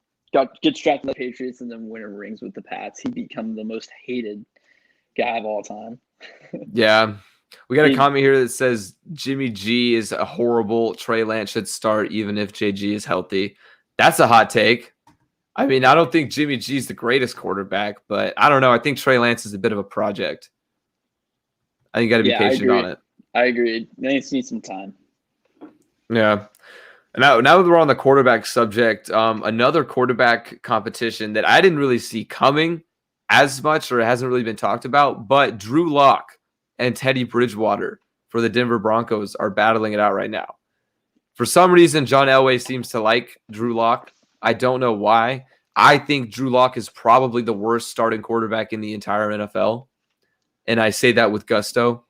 gets drafted to the Patriots and then win rings with the Pats. He'd become the most hated guy of all time. Yeah. We got a comment here that says Jimmy G is a horrible. Trey Lance should start even if JG is healthy. That's a hot take. I mean, I don't think Jimmy G is the greatest quarterback, but I don't know. I think Trey Lance is a bit of a project. I think you got to be patient on it. I agree. Lance needs some time. Yeah. Now that we're on the quarterback subject, another quarterback competition that I didn't really see coming as much, or it hasn't really been talked about, but Drew Lock and Teddy Bridgewater for the Denver Broncos are battling it out right now. For some reason, John Elway seems to like Drew Lock. I don't know why. I think Drew Lock is probably the worst starting quarterback in the entire NFL, and I say that with gusto.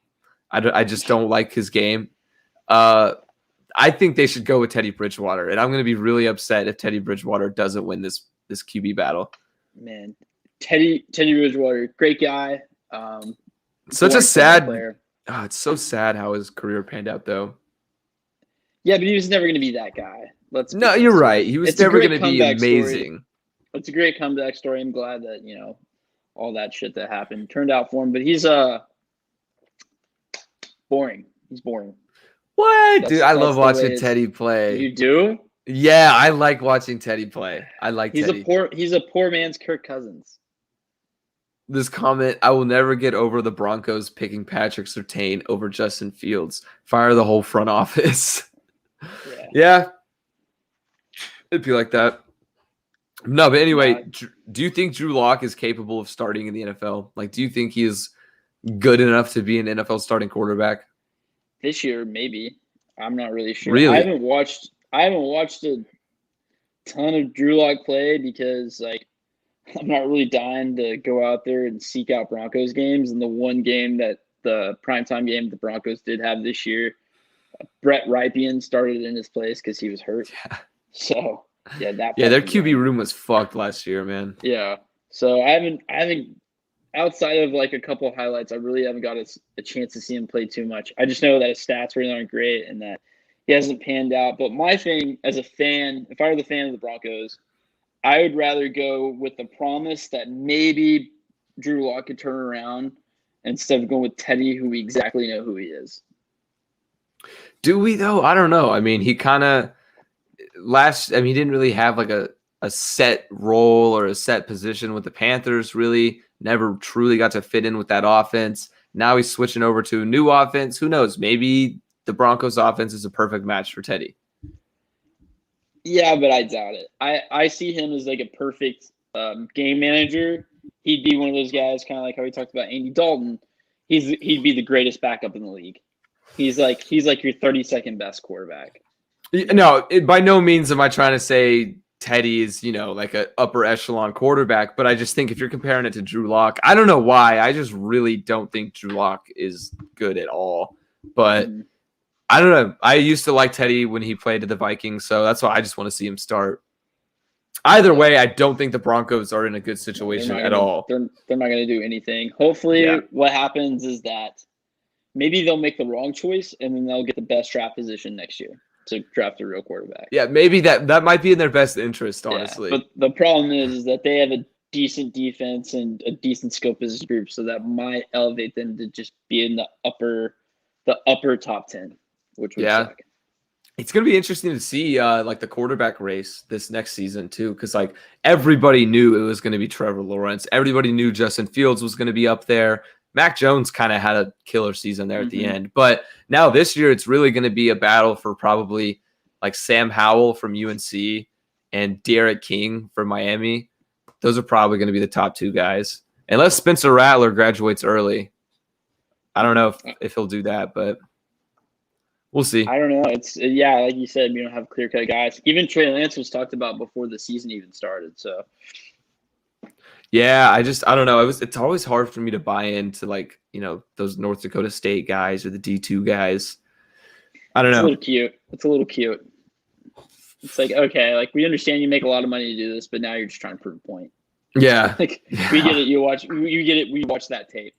I just don't like his game. I think they should go with Teddy Bridgewater, and I'm going to be really upset if Teddy Bridgewater doesn't win this QB battle. Man, Teddy Bridgewater, great guy. Such a sad player. Oh, it's so sad how his career panned out, though. Yeah, but he was never going to be that guy. No, you're right. He was never going to be amazing. Story. It's a great comeback story. I'm glad that all that shit that happened turned out for him. But he's boring. He's boring. What? Dude, I love watching Teddy play. You do? Yeah, I like watching Teddy play. I like Teddy. He's a poor man's Kirk Cousins. This comment, I will never get over the Broncos picking Patrick Surtain over Justin Fields. Fire the whole front office. Yeah. It'd be like that. No, but anyway, do you think Drew Lock is capable of starting in the NFL? Like, do you think he is good enough to be an NFL starting quarterback? This year, maybe. I'm not really sure. Really? I haven't watched a ton of Drew Lock play because I'm not really dying to go out there and seek out Broncos games. And the one game that the primetime game the Broncos did have this year, Brett Rypien started in his place because he was hurt. Yeah. So their QB room was fucked last year, man. Yeah. So I haven't outside of a couple of highlights, I really haven't got a chance to see him play too much. I just know that his stats really aren't great and that he hasn't panned out. But my thing as a fan, if I were the fan of the Broncos, I would rather go with the promise that maybe Drew Lock could turn around instead of going with Teddy, who we exactly know who he is. Do we, though? I don't know. I mean, he kind of he didn't really have a set role or a set position with the Panthers, really. Never truly got to fit in with that offense. Now he's switching over to a new offense. Who knows? Maybe the Broncos offense is a perfect match for Teddy. Yeah, but I doubt it. I see him as a perfect game manager. He'd be one of those guys, kind of like how we talked about Andy Dalton. He'd be the greatest backup in the league. He's like your 32nd best quarterback. No, by no means am I trying to say Teddy is, like an upper echelon quarterback, but I just think if you're comparing it to Drew Lock, I don't know why. I just really don't think Drew Lock is good at all. But I don't know. I used to like Teddy when he played to the Vikings, so that's why I just want to see him start. Either way, I don't think the Broncos are in a good situation at all. They're not going to do anything. Hopefully, what happens is that maybe they'll make the wrong choice, and then they'll get the best draft position next year to draft a real quarterback. Yeah, maybe that might be in their best interest, honestly. Yeah, but the problem is that they have a decent defense and a decent skill position group, so that might elevate them to just be in the upper top 10, which would suck. It's going to be interesting to see the quarterback race this next season too, because everybody knew it was going to be Trevor Lawrence. Everybody knew Justin Fields was going to be up there. Mac Jones kind of had a killer season there at the end. But now this year, it's really going to be a battle for probably Sam Howell from UNC and Derek King from Miami. Those are probably going to be the top two guys. Unless Spencer Rattler graduates early. I don't know if he'll do that, but we'll see. I don't know. It's like you said, we don't have clear-cut guys. Even Trey Lance was talked about before the season even started, so. Yeah, I don't know. It's always hard for me to buy into those North Dakota State guys or the D2 guys. I don't know. It's a little cute. It's okay, we understand you make a lot of money to do this, but now you're just trying to prove a point. Yeah. We get it. You get it. We watch that tape.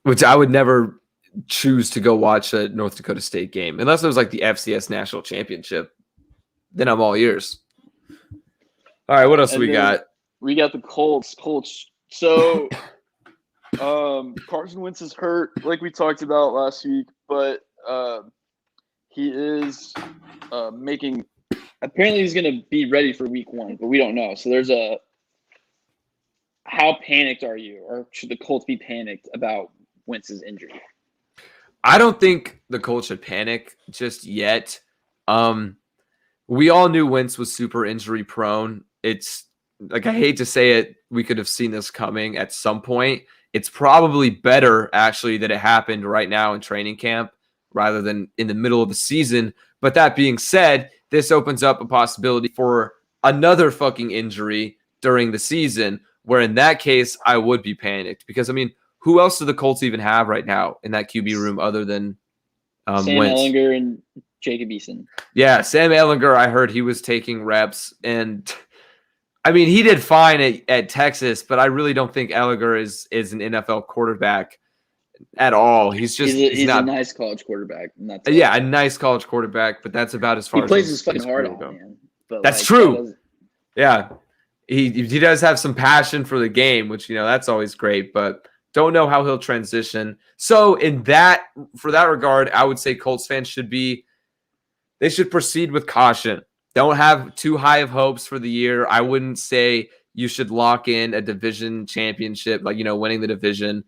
Which I would never choose to go watch a North Dakota State game unless it was like the FCS National Championship. Then I'm all ears. All right, what else we got? We got the Colts. So, Carson Wentz is hurt, like we talked about last week, but he is making. Apparently, he's going to be ready for week 1, but we don't know. So there's a. How panicked are you, or should the Colts be panicked about Wentz's injury? I don't think the Colts should panic just yet. We all knew Wentz was super injury prone. It's like, I hate to say it, we could have seen this coming at some point. It's probably better actually that it happened right now in training camp rather than in the middle of the season. But that being said, this opens up a possibility for another fucking injury during the season, where in that case, I would be panicked because, I mean, who else do the Colts even have right now in that QB room other than Sam Wentz? Ehlinger and Jacob Eason? Yeah, Sam Ehlinger, I heard he was taking reps. And, I mean, he did fine at Texas, but I really don't think Ehlinger is an NFL quarterback at all. He's not a nice college quarterback. A nice college quarterback, but that's about as far he as plays his fucking heart off, go. man. But that's true. Yeah. He does have some passion for the game, which, that's always great, but don't know how he'll transition. So for that regard, I would say Colts fans should proceed with caution. Don't have too high of hopes for the year. I wouldn't say you should lock in a division championship, like, winning the division.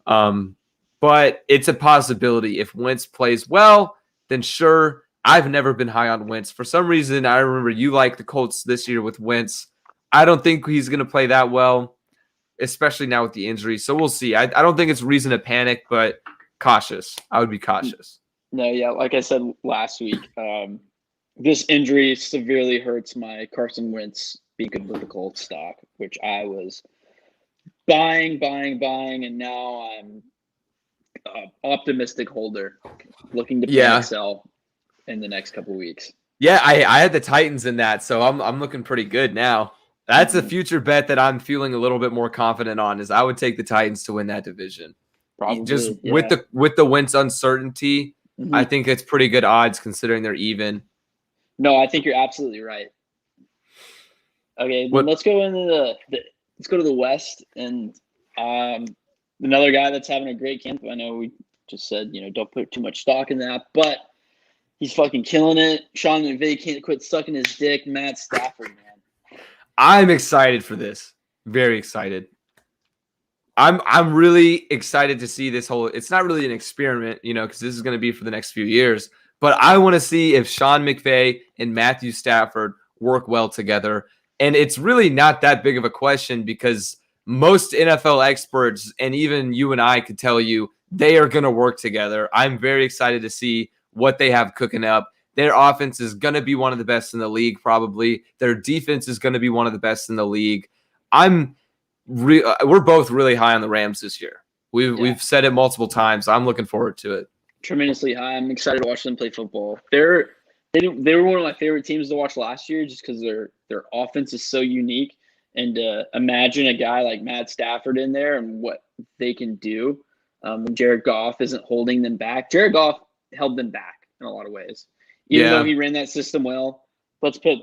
But it's a possibility. If Wentz plays well, then sure. I've never been high on Wentz. For some reason, I remember you like the Colts this year with Wentz. I don't think he's going to play that well, especially now with the injury. So we'll see. I don't think it's reason to panic, but cautious. I would be cautious. No, yeah, like I said last week, this injury severely hurts my Carson Wentz being convertible stock, which I was buying, and now I'm optimistic holder, looking to panic sell in the next couple of weeks. Yeah, I had the Titans in that, so I'm looking pretty good now. That's a future bet that I'm feeling a little bit more confident on. Is I would take the Titans to win that division. Probably, just with the Wentz uncertainty, I think it's pretty good odds considering they're even. No, I think you're absolutely right. Okay, let's go into let's go to the West, and another guy that's having a great camp. I know we just said don't put too much stock in that, but he's fucking killing it. Sean McVay can't quit sucking his dick. Matt Stafford, man. I'm excited for this. Very excited. I'm really excited to see this whole. It's not really an experiment, because this is going to be for the next few years. But I want to see if Sean McVay and Matthew Stafford work well together. And it's really not that big of a question because most NFL experts and even you and I could tell you they are going to work together. I'm very excited to see what they have cooking up. Their offense is going to be one of the best in the league, probably. Their defense is going to be one of the best in the league. We're both really high on the Rams this year. We've said it multiple times. I'm looking forward to it. Tremendously high. I'm excited to watch them play football. They were one of my favorite teams to watch last year just because their offense is so unique. And imagine a guy like Matt Stafford in there and what they can do when Jared Goff isn't holding them back. Jared Goff held them back in a lot of ways. Even though he ran that system well, let's put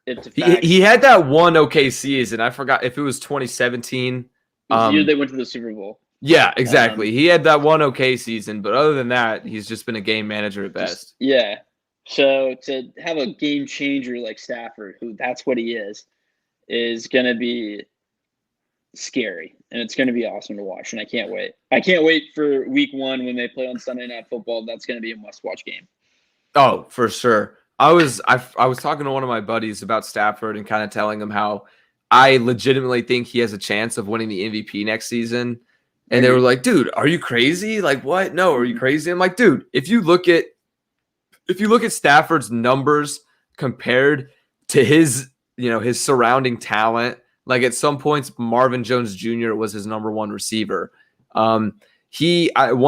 it to fact. He had that one okay season. I forgot if it was 2017. The year they went to the Super Bowl. Yeah, exactly. He had that one okay season, but other than that, he's just been a game manager at best. So to have a game changer like Stafford, who that's what he is going to be scary, and it's going to be awesome to watch, and I can't wait. I can't wait for week 1 when they play on Sunday Night Football. That's going to be a must-watch game. Oh, for sure. I was talking to one of my buddies about Stafford and kind of telling him how I legitimately think he has a chance of winning the MVP next season. And they were like, dude, are you crazy? Like, what? No, are you crazy? I'm like, dude, if you look at Stafford's numbers compared to his surrounding talent, like at some points, Marvin Jones Jr. was his number 1 receiver. One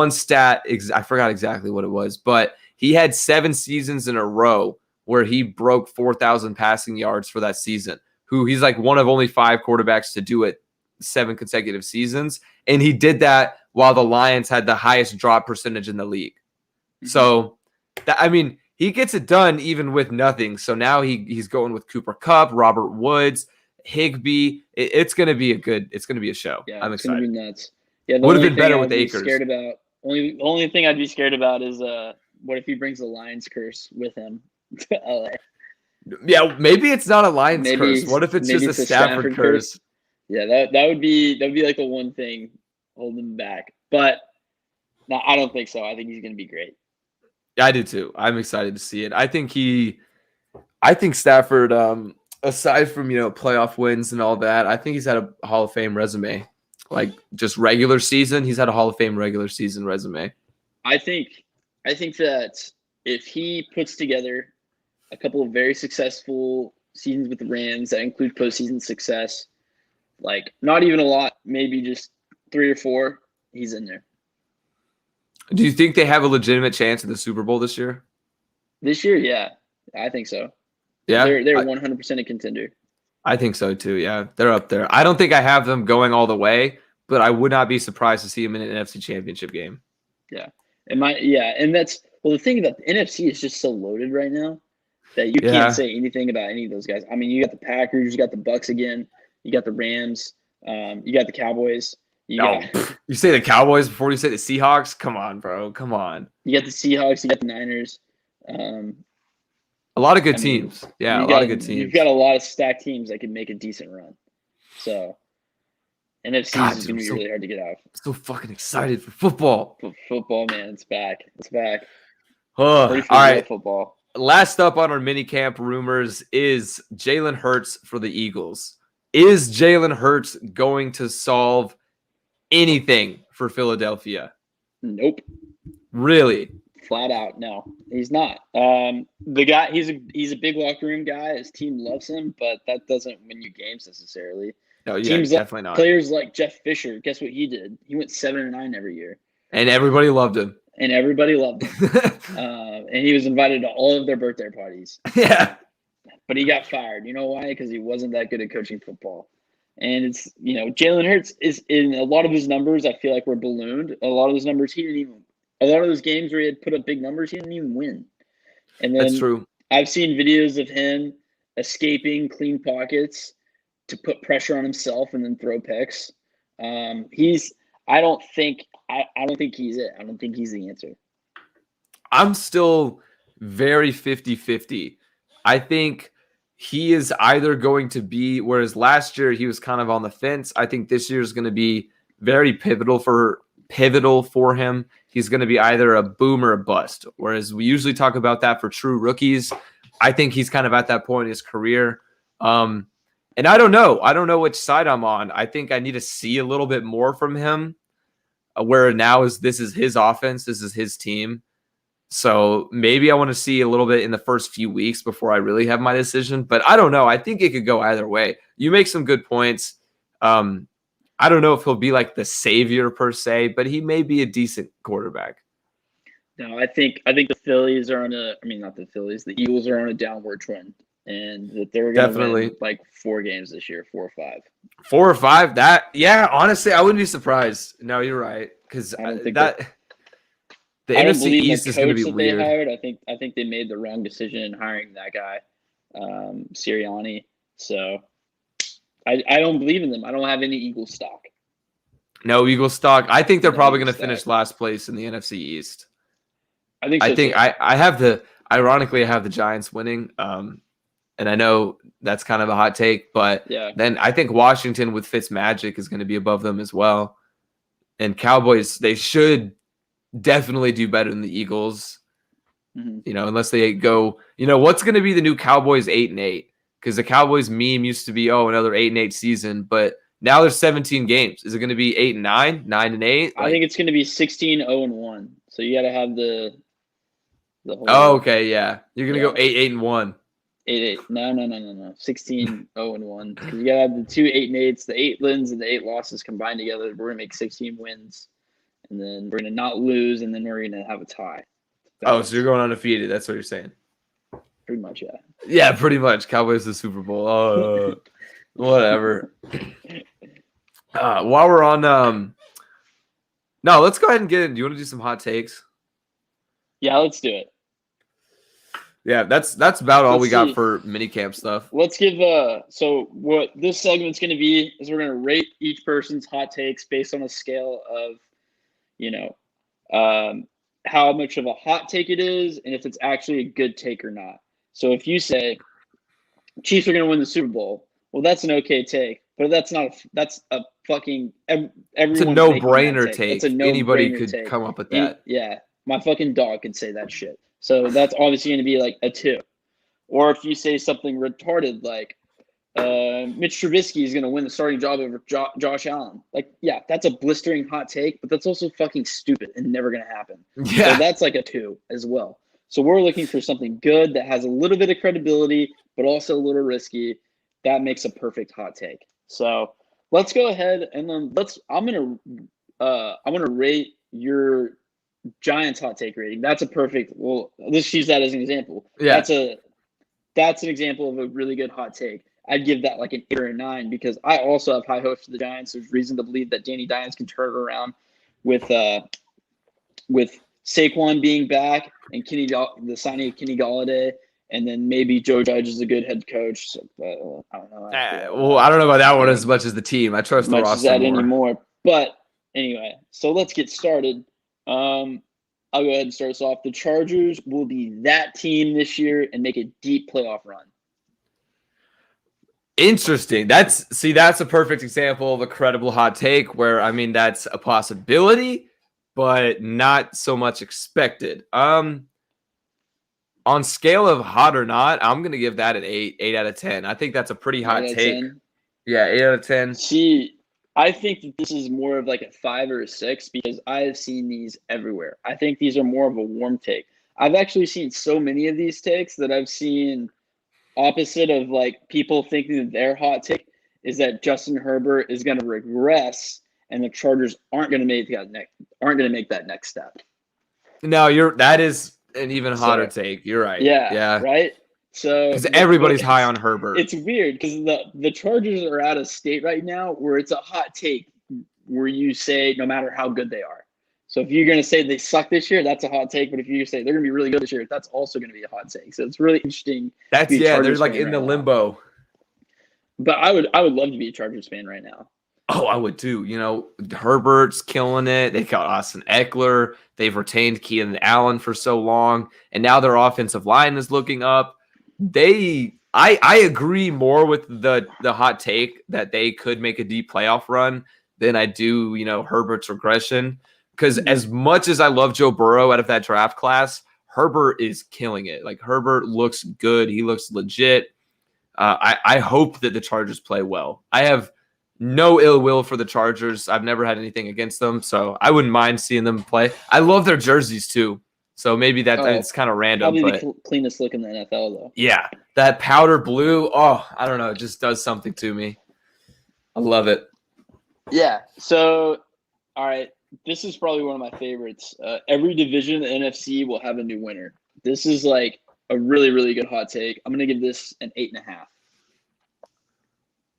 stat, I forgot exactly what it was, but he had 7 seasons in a row where he broke 4,000 passing yards for that season. He's like one of only 5 quarterbacks to do it 7 consecutive seasons. And he did that while the Lions had the highest drop percentage in the league. Mm-hmm. So, he gets it done even with nothing. So now he's going with Cooper Kupp, Robert Woods, Higbee. It's going to be a show. Yeah, I'm excited. It's going to be nuts. Yeah, would have been better with Akers. Scared about, only thing I'd be scared about is what if he brings the Lions curse with him to LA? Yeah, maybe it's not a Lions curse. What if it's just a Stafford curse? Yeah, that would be like the one thing holding him back. But no, I don't think so. I think he's going to be great. Yeah, I do too. I'm excited to see it. I think Stafford, aside from playoff wins and all that, I think he's had a Hall of Fame resume. Like just regular season, he's had a Hall of Fame regular season resume. I think that if he puts together a couple of very successful seasons with the Rams that include postseason success, like not even a lot, maybe just 3 or 4, he's in there. Do you think they have a legitimate chance at the Super Bowl this year? This year, yeah, I think so. Yeah, they're 100% a contender. I think so too. Yeah, they're up there. I don't think I have them going all the way, but I would not be surprised to see them in an NFC Championship game. Yeah, and that's the thing about the NFC is just so loaded right now that you can't say anything about any of those guys. I mean, you got the Packers, you got the Bucks again, you got the Rams, you got the Cowboys. You say the Cowboys before you say the Seahawks? Come on, bro. Come on. You got the Seahawks, you got the Niners. A lot of good teams. Yeah, a lot of good teams. You've got a lot of stacked teams that can make a decent run. So, NFC is going to be really hard to get out. So fucking excited for football. Football, man. It's back. All right. Football. Last up on our minicamp rumors is Jalen Hurts for the Eagles. Is Jalen Hurts going to solve anything for Philadelphia? Nope. Really? Flat out, no. He's not. The guy, he's a big locker room guy. His team loves him, but that doesn't win you games necessarily. No, yeah, teams definitely not. Players like Jeff Fisher, guess what he did? He went 7-9 every year, and everybody loved him. And he was invited to all of their birthday parties. Yeah. But he got fired. You know why? Because he wasn't that good at coaching football. And it's, Jalen Hurts is in a lot of his numbers, I feel like were ballooned. A lot of those numbers, a lot of those games where he had put up big numbers, he didn't even win. And then that's true. I've seen videos of him escaping clean pockets to put pressure on himself and then throw picks. I don't think he's it. I don't think he's the answer. I'm still very 50-50. I think he is either going to be, whereas last year he was kind of on the fence. I think this year is going to be very pivotal for him. He's going to be either a boom or a bust. Whereas we usually talk about that for true rookies. I think he's kind of at that point in his career. And I don't know. I don't know which side I'm on. I think I need to see a little bit more from him. Where now this is his offense. This is his team. So maybe I want to see a little bit in the first few weeks before I really have my decision. But I don't know. I think it could go either way. You make some good points. I don't know if he'll be like the savior per se, but he may be a decent quarterback. No, I think the Phillies are the Eagles are on a downward trend, and that they're going to win like 4 games this year, 4 or 5. 4 or 5? Honestly, I wouldn't be surprised. No, you're right, because the NFC East is going to be weird. They hired. I think they made the wrong decision in hiring that guy, Sirianni. So I don't believe in them. I don't have any Eagles stock. No Eagles stock. I think they're probably going to finish last place in the NFC East. I have ironically I have the Giants winning. And I know that's kind of a hot take, but then I think Washington with Fitzmagic is going to be above them as well. And Cowboys, they should definitely do better than the Eagles. Mm-hmm. Unless they go, what's going to be the new Cowboys 8-8? Because the Cowboys meme used to be, another 8-8 season, but now there's 17 games. Is it going to be 8-9, 9-8? I think it's going to be 16-0-1. So you got to have the whole. Oh, okay, yeah. You're going to go 8-8-1. 8-8. No. 16-0-1. Because you got to have the 2 8-8s, the 8 wins and the 8 losses combined together. We're going to make 16 wins. And then we're going to not lose, and then we're going to have a tie. So you're going undefeated. That's what you're saying. Pretty much, yeah. Yeah, pretty much. Cowboys the Super Bowl. Whatever. While we're on, no, let's go ahead and get in. Do you want to do some hot takes? Yeah, let's do it. Yeah, that's about all Let's we got see. for minicamp stuff. Let's give so what this segment's going to be is we're going to rate each person's hot takes based on a scale of, how much of a hot take it is and if it's actually a good take or not. So if you say Chiefs are going to win the Super Bowl, well, that's an okay take, but that's a fucking It's a everyone's no-brainer making that take. take. It's a Anybody no-brainer could take. come up with that. Yeah, my fucking dog could say that shit. So that's obviously going to be like a 2. Or if you say something retarded like Mitch Trubisky is going to win the starting job over Josh Allen, like, yeah, that's a blistering hot take, but that's also fucking stupid and never going to happen. Yeah. So that's like a 2 as well. So we're looking for something good that has a little bit of credibility, but also a little risky. That makes a perfect hot take. So let's go ahead and then I'm gonna rate your Giants hot take rating. That's a perfect. Well, let's use that as an example. Yeah. That's an example of a really good hot take. I'd give that like an 8 or a 9 because I also have high hopes for the Giants. There's reason to believe that Danny Dimes can turn it around with Saquon being back and the signing of Kenny Golladay, and then maybe Joe Judge is a good head coach. So, I don't know. I don't know about that one as much as the team. I trust the much roster as that more. anymore. But anyway, so let's get started. I'll go ahead and start us off. The Chargers will be that team this year and make a deep playoff run. Interesting. That's a perfect example of a credible hot take where, I mean, that's a possibility, but not so much expected. On scale of hot or not, I'm going to give that an 8 out of 10. I think that's a pretty hot take. 10? Yeah, 8 out of 10. See, I think that this is more of like a 5 or a 6 because I have seen these everywhere. I think these are more of a warm take. I've actually seen so many of these takes that I've seen opposite of like people thinking that their hot take is that Justin Herbert is going to regress and the Chargers aren't going to make that next step. No, that is an even hotter take. You're right. Yeah. Right. So because everybody's high on Herbert. It's weird because the Chargers are out of state right now where it's a hot take where you say no matter how good they are. So if you're going to say they suck this year, that's a hot take. But if you say they're going to be really good this year, that's also going to be a hot take. So it's really interesting. They're like in the limbo. Now. But I would love to be a Chargers fan right now. Oh, I would too. Herbert's killing it. They got Austin Eckler. They've retained Keenan Allen for so long, and now their offensive line is looking up. I agree more with the hot take that they could make a deep playoff run than I do, Herbert's regression. Because as much as I love Joe Burrow out of that draft class, Herbert is killing it. Like, Herbert looks good. He looks legit. I hope that the Chargers play well. I have no ill will for the Chargers. I've never had anything against them, so I wouldn't mind seeing them play. I love their jerseys too. So maybe it's kind of random. Probably but the cleanest look in the NFL, though. Yeah, that powder blue. Oh, I don't know. It just does something to me. I love it. Yeah. So, all right. This is probably one of my favorites. Every division in the NFC will have a new winner. This is like a really, really good hot take. I'm going to give this an 8.5.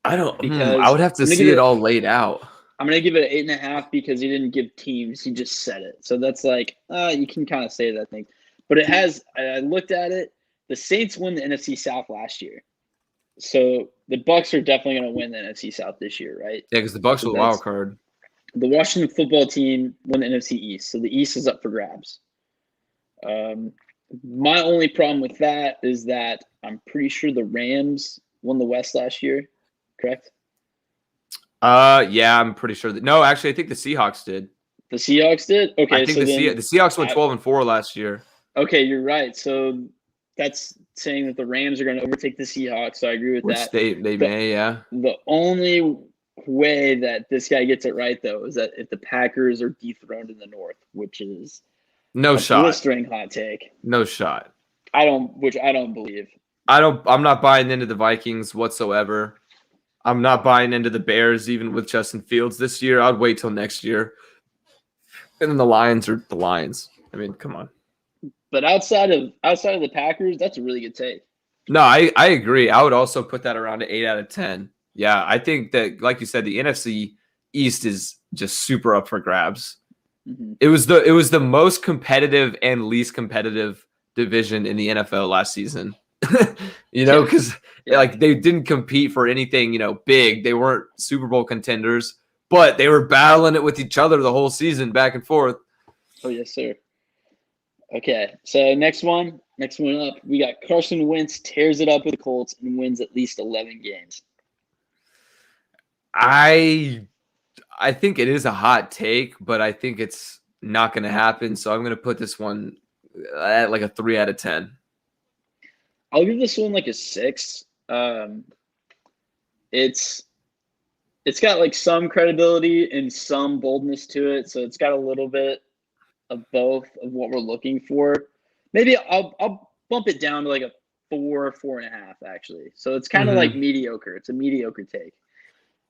I would have to see it all laid out. I'm going to give it an 8.5 because he didn't give teams. He just said it. So that's like, you can kind of say that thing. But it has, I looked at it. The Saints won the NFC South last year. So the Bucs are definitely going to win the NFC South this year, right? Yeah, because the Bucs were the wild card. The Washington football team won the NFC East. So the East is up for grabs. My only problem with that is that I'm pretty sure the Rams won the West last year. Correct? Yeah, I'm pretty sure that. No, actually, I think the Seahawks did. The Seahawks did? Okay, I think the Seahawks went 12-4 last year. Okay, you're right. So that's saying that the Rams are going to overtake the Seahawks. So I agree with that. They may, yeah. The only way that this guy gets it right, though, is that if the Packers are dethroned in the North, which is no shot, blistering hot take. No shot. I don't believe. I'm not buying into the Vikings whatsoever. I'm not buying into the Bears, even with Justin Fields this year. I'd wait till next year. And then the Lions are the Lions. I mean, come on. But outside of the Packers, that's a really good take. No, I agree. I would also put that around an 8 out of 10. Yeah, I think that, like you said, the NFC East is just super up for grabs. Mm-hmm. It was the most competitive and least competitive division in the NFL last season. Because like they didn't compete for anything, big. They weren't Super Bowl contenders, but they were battling it with each other the whole season, back and forth. Oh yes, sir. Okay, so next one up, we got Carson Wentz tears it up with the Colts and wins at least 11 games. I think it is a hot take, but I think it's not going to happen. So I'm going to put this one at like a 3 out of 10. I'll give this one like a 6. It's got like some credibility and some boldness to it, so it's got a little bit of both of what we're looking for. Maybe I'll bump it down to like a 4.5 actually. So it's kind of like mediocre. It's a mediocre take.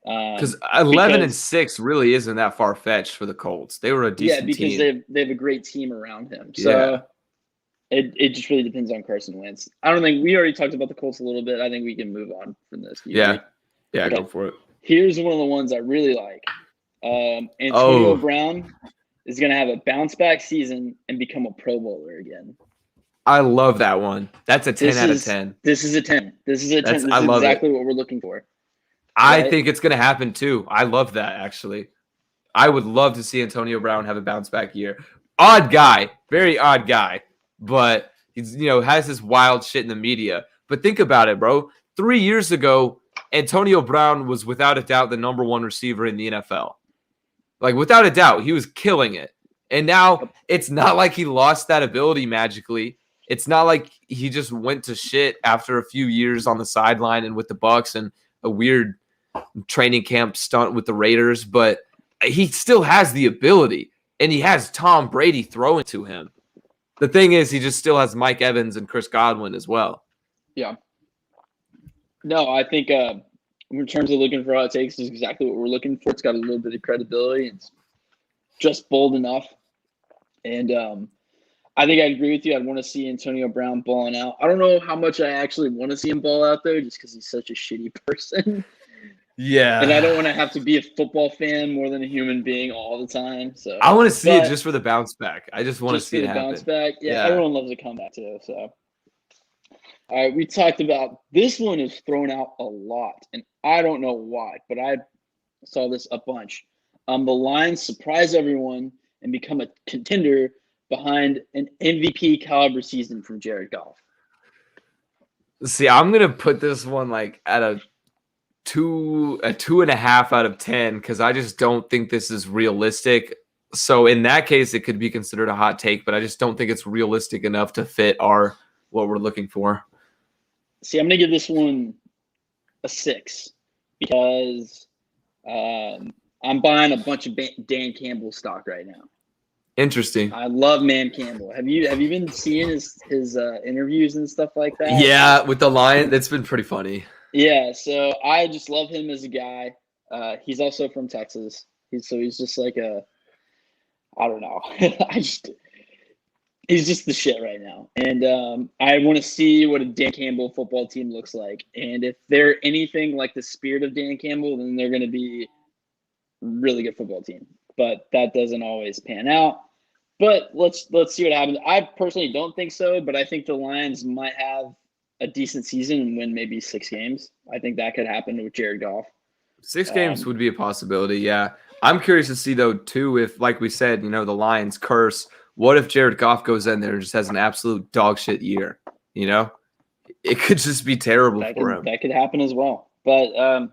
Because 11-6 really isn't that far fetched for the Colts. They were a decent team. Yeah, because they have a great team around him. So it just really depends on Carson Wentz. I don't think we already talked about the Colts a little bit. I think we can move on from this. Yeah, go for it. Here's one of the ones I really like. Antonio Brown is going to have a bounce back season and become a Pro Bowler again. I love that one. That's a 10 out of 10. This is a 10. This is exactly what we're looking for. I think it's going to happen too. I love that, actually. I would love to see Antonio Brown have a bounce back year. Odd guy, very odd guy, but he's has this wild shit in the media. But think about it, bro. 3 years ago, Antonio Brown was without a doubt the number 1 receiver in the NFL. Like, without a doubt, he was killing it. And now it's not like he lost that ability magically. It's not like he just went to shit after a few years on the sideline and with the Bucs and a weird training camp stunt with the Raiders, but he still has the ability, and he has Tom Brady throwing to him. The thing is, he just still has Mike Evans and Chris Godwin as well. Yeah. No, I think in terms of looking for hot takes, is exactly what we're looking for. It's got a little bit of credibility. It's just bold enough. And I think I agree with you. I'd want to see Antonio Brown balling out. I don't know how much I actually want to see him ball out, though, just because he's such a shitty person. Yeah. And I don't want to have to be a football fan more than a human being all the time. So I want to see it just for the bounce back. I just want to see it happen. Bounce back. Yeah, everyone loves a comeback, too. So. All right, we talked about this one is thrown out a lot, and I don't know why, but I saw this a bunch. The Lions surprise everyone and become a contender behind an MVP caliber season from Jared Goff. See, I'm gonna put this one like at a 2.5 out of 10 because I just don't think this is realistic. So in that case, it could be considered a hot take, but I just don't think it's realistic enough to fit what we're looking for. See, I'm going to give this one a 6 because I'm buying a bunch of Dan Campbell stock right now. Interesting. I love Man Campbell. Have you been seeing his interviews and stuff like that? Yeah, with the Lion, that's been pretty funny. Yeah, so I just love him as a guy. He's also from Texas. He's just like I don't know. He's just the shit right now. And I want to see what a Dan Campbell football team looks like. And if they're anything like the spirit of Dan Campbell, then they're going to be a really good football team. But that doesn't always pan out. But let's see what happens. I personally don't think so, but I think the Lions might have a decent season and win maybe 6 games. I think that could happen with Jared Goff. 6 games would be a possibility, yeah. I'm curious to see, though, too, if, like we said, the Lions curse. What if Jared Goff goes in there and just has an absolute dog shit year? It could just be terrible for him. That could happen as well. But I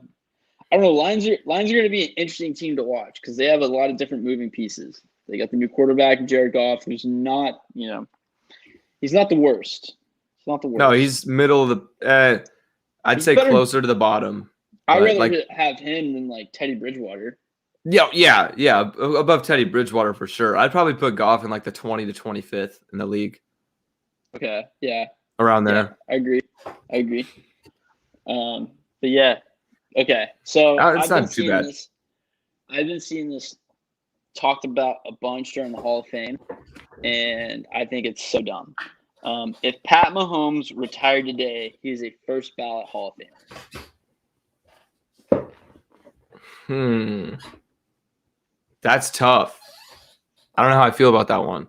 don't know. Lions are going to be an interesting team to watch because they have a lot of different moving pieces. They got the new quarterback, Jared Goff, who's not, he's not the worst. He's not the worst. No, he's middle of the. I'd say better, closer to the bottom. I'd rather have him than like Teddy Bridgewater. Yeah. Above Teddy Bridgewater for sure. I'd probably put Goff in like the 20 to 25th in the league. Okay. Yeah. Around there. Yeah, I agree. But yeah. Okay. So it's not too bad. I've been seeing this talked about a bunch during the Hall of Fame, and I think it's so dumb. If Pat Mahomes retired today, he's a first ballot Hall of Famer. That's tough. I don't know how I feel about that one.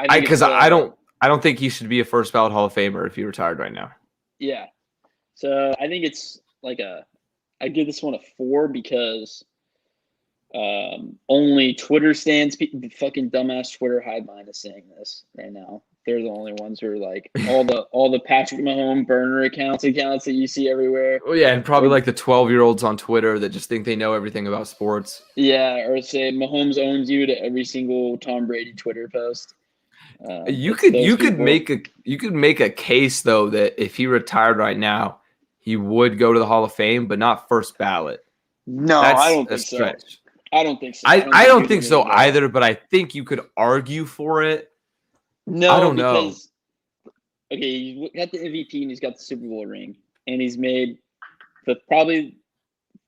Because I don't think he should be a first ballot Hall of Famer if he retired right now. Yeah. So I think it's like I give this one a 4 because only Twitter stands, fucking dumbass Twitter hive mind is saying this right now. They're the only ones who are like all the Patrick Mahomes burner accounts that you see everywhere. Oh yeah, and probably like the 12-year-olds on Twitter that just think they know everything about sports. Yeah, or say Mahomes owns you to every single Tom Brady Twitter post. You could make a case though that if he retired right now, he would go to the Hall of Fame, but not first ballot. No, I don't think so. I don't think so. I don't think so either, but I think you could argue for it. No, I don't know. Okay, he's got the MVP and he's got the Super Bowl ring, and he's made probably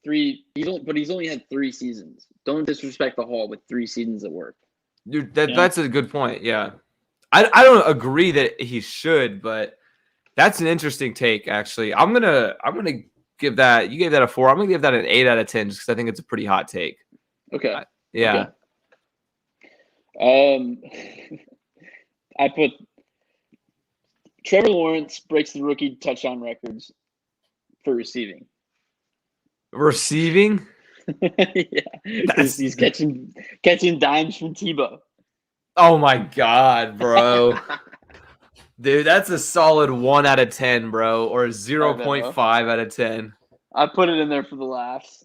3. But he's only had 3 seasons. Don't disrespect the Hall with 3 seasons of work. That's a good point. Yeah, I don't agree that he should, but that's an interesting take. Actually, I'm gonna give that. You gave that a 4. I'm gonna give that an 8 out of 10 just because I think it's a pretty hot take. Okay. Yeah. Okay. I put Trevor Lawrence breaks the rookie touchdown records for receiving. Receiving? Yeah. He's catching dimes from Tebow. Oh my God, bro. Dude, that's a solid 1 out of 10, bro, or 0.5 out of 10. I put it in there for the laughs.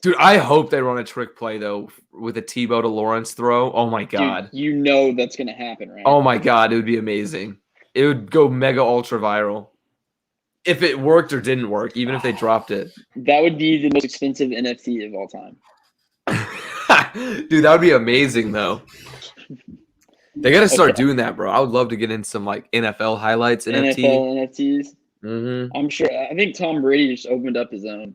Dude, I hope they run a trick play, though, with a Tebow to Lawrence throw. Oh, my God. Dude, you know that's going to happen, right? Oh, my God. It would be amazing. It would go mega ultra viral. If it worked or didn't work, even if they dropped it. That would be the most expensive NFT of all time. Dude, that would be amazing, though. They got to start doing that, bro. I would love to get in some, like, NFL highlights NFT. NFL NFTs. Mm-hmm. I'm sure. I think Tom Brady just opened up his own.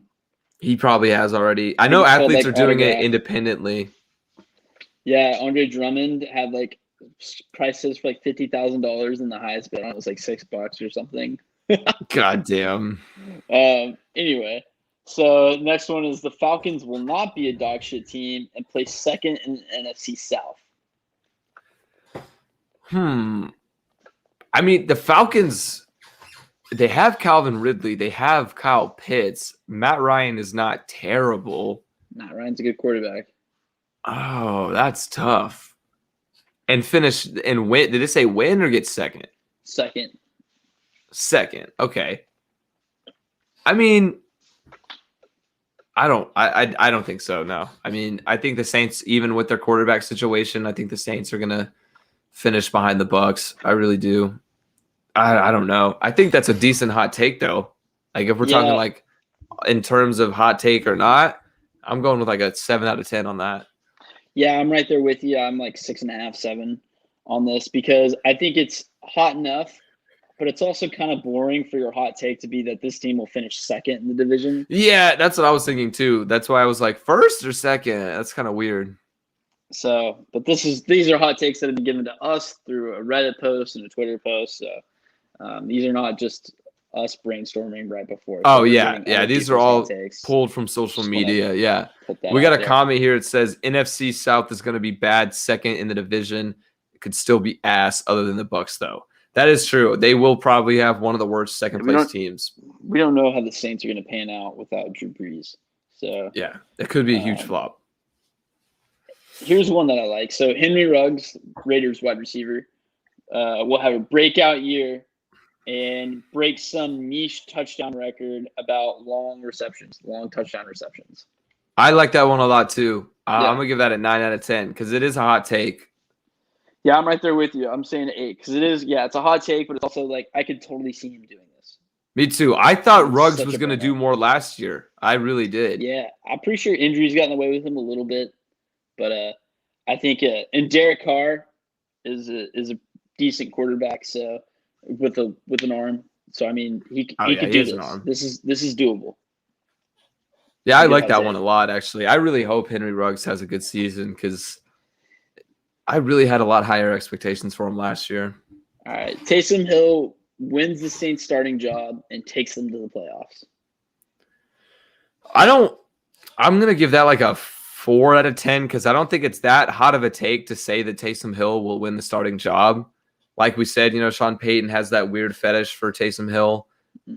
He probably has already. I know athletes are doing it independently. Yeah, Andre Drummond had like prices for like $50,000, and the highest bid on it was like $6 or something. God damn. Anyway, so next one is the Falcons will not be a dog shit team and place second in the NFC South. I mean, the Falcons. They have Calvin Ridley. They have Kyle Pitts. Matt Ryan is not terrible. Matt Ryan's a good quarterback. Oh, that's tough. And finish and win. Did it say win or get second? Second. Okay. I mean, I don't think so. No. I mean, I think the Saints, even with their quarterback situation, I think the Saints are gonna finish behind the Bucks. I really do. I don't know. I think that's a decent hot take, though. Like, if we're talking, like, in terms of hot take or not, I'm going with, like, a 7 out of 10 on that. Yeah, I'm right there with you. I'm, like, 6.5, 7 on this because I think it's hot enough, but it's also kind of boring for your hot take to be that this team will finish second in the division. Yeah, that's what I was thinking, too. That's why I was like, first or second? That's kind of weird. So, but these are hot takes that have been given to us through a Reddit post and a Twitter post, so these are not just us brainstorming right before. Oh, yeah. These are all pulled from social media. Yeah. We got a comment here. It says NFC South is going to be bad second in the division. It could still be ass other than the Bucks, though. That is true. They will probably have one of the worst second-place teams. We don't know how the Saints are going to pan out without Drew Brees. So yeah, it could be a huge flop. Here's one that I like. So Henry Ruggs, Raiders wide receiver, will have a breakout year and break some niche touchdown record about long touchdown receptions. I like that one a lot too. I'm gonna give that a 9 out of 10 because it is a hot take. Yeah, I'm right there with you. I'm saying 8 because it is. Yeah, it's a hot take, but it's also like I could totally see him doing this. Me too. I thought Ruggs was gonna do more last year. I really did. Yeah, I'm pretty sure injuries got in the way with him a little bit, but I think and Derek Carr is a decent quarterback. So. With an arm, so I mean he could do this. This is doable. Yeah, I like that one a lot. Actually, I really hope Henry Ruggs has a good season because I really had a lot higher expectations for him last year. All right, Taysom Hill wins the Saints starting job and takes them to the playoffs. I'm going to give that like a 4 out of 10 because I don't think it's that hot of a take to say that Taysom Hill will win the starting job. Like we said, Sean Payton has that weird fetish for Taysom Hill,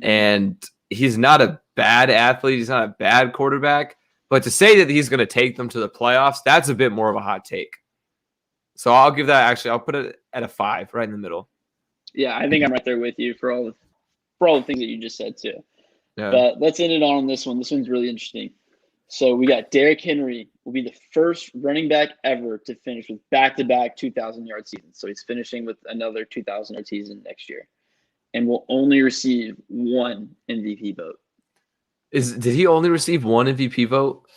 and he's not a bad athlete. He's not a bad quarterback. But to say that he's going to take them to the playoffs, that's a bit more of a hot take. So I'll give that, actually, I'll put it at a 5, right in the middle. Yeah, I think I'm right there with you for all the things that you just said too. Yeah. But let's end it on this one. This one's really interesting. So we got Derrick Henry will be the first running back ever to finish with back-to-back 2,000-yard seasons. So he's finishing with another 2,000-yard season next year, and will only receive one MVP vote. Did he only receive one MVP vote?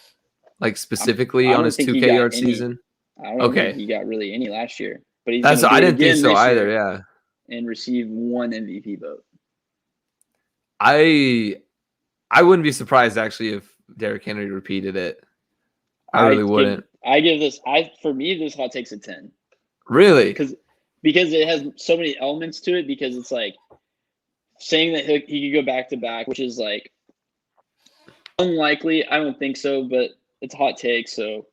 Like specifically on his 2K yard season? I don't think he got really any last year. But he's I didn't think so either, yeah. And receive one MVP vote. I wouldn't be surprised actually if Derrick Henry repeated it. I really wouldn't. For me, this hot take's a 10. Really? Because it has so many elements to it, because it's like saying that he could go back to back, which is like unlikely. I don't think so, but it's a hot take, so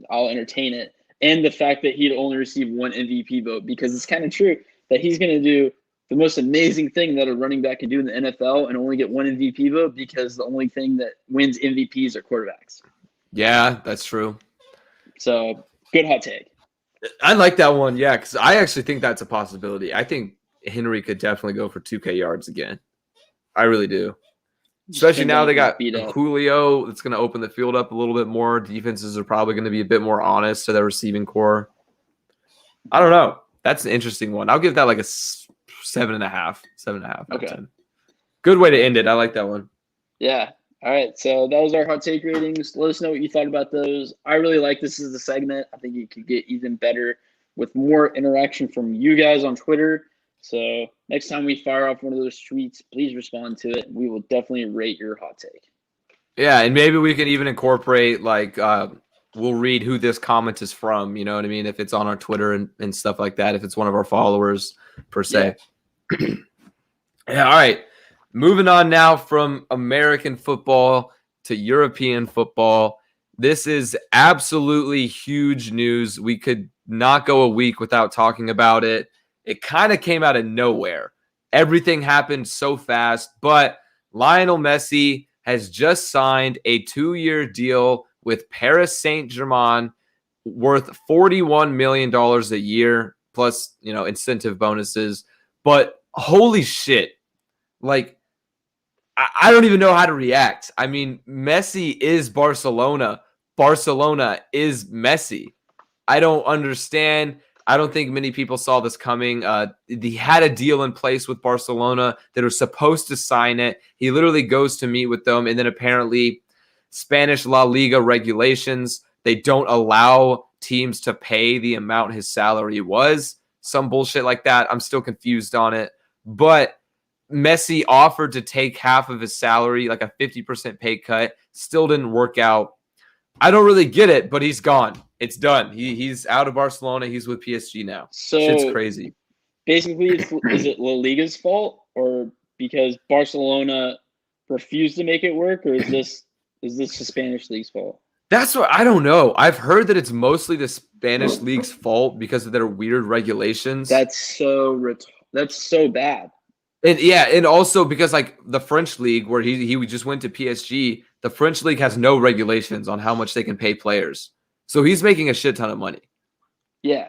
I'll entertain it. And the fact that he'd only receive one MVP vote, because it's kind of true that he's going to do the most amazing thing that a running back can do in the NFL and only get one MVP vote, because the only thing that wins MVPs are quarterbacks. Yeah, that's true. So, good hot take. I like that one, yeah, because I actually think that's a possibility. I think Henry could definitely go for 2K yards again. I really do. Especially now they got Julio that's going to open the field up a little bit more. Defenses are probably going to be a bit more honest to their receiving core. I don't know. That's an interesting one. I'll give that like a 7.5. 7.5. Okay. 10. Good way to end it. I like that one. Yeah. All right. So that was our hot take ratings. Let us know what you thought about those. I really like this as a segment. I think it could get even better with more interaction from you guys on Twitter. So next time we fire off one of those tweets, please respond to it. We will definitely rate your hot take. Yeah, and maybe we can even incorporate, like, we'll read who this comment is from, you know what I mean? If it's on our Twitter and stuff like that, if it's one of our followers, per se. Yeah. Yeah, all right. Moving on now from American football to European football. This is absolutely huge news. We could not go a week without talking about it. It kind of came out of nowhere. Everything happened so fast, but Lionel Messi has just signed a 2-year deal with Paris Saint-Germain worth $41 million a year, plus, incentive bonuses. But holy shit, like, I don't even know how to react. I mean, Messi is Barcelona. Barcelona is Messi. I don't understand. I don't think many people saw this coming. He had a deal in place with Barcelona that was supposed to sign it. He literally goes to meet with them, and then apparently Spanish La Liga regulations, they don't allow teams to pay the amount his salary was. Some bullshit like that. I'm still confused on it. But Messi offered to take half of his salary, like a 50% pay cut. Still didn't work out. I don't really get it, but he's gone. It's done. He's out of Barcelona. He's with PSG now. So shit's crazy. Basically, is it La Liga's fault, or because Barcelona refused to make it work, or is this the Spanish league's fault? That's what I don't know. I've heard that it's mostly the Spanish league's fault because of their weird regulations. That's so bad. And yeah, and also because like the French league where he just went to PSG, the French league has no regulations on how much they can pay players. So he's making a shit ton of money. Yeah.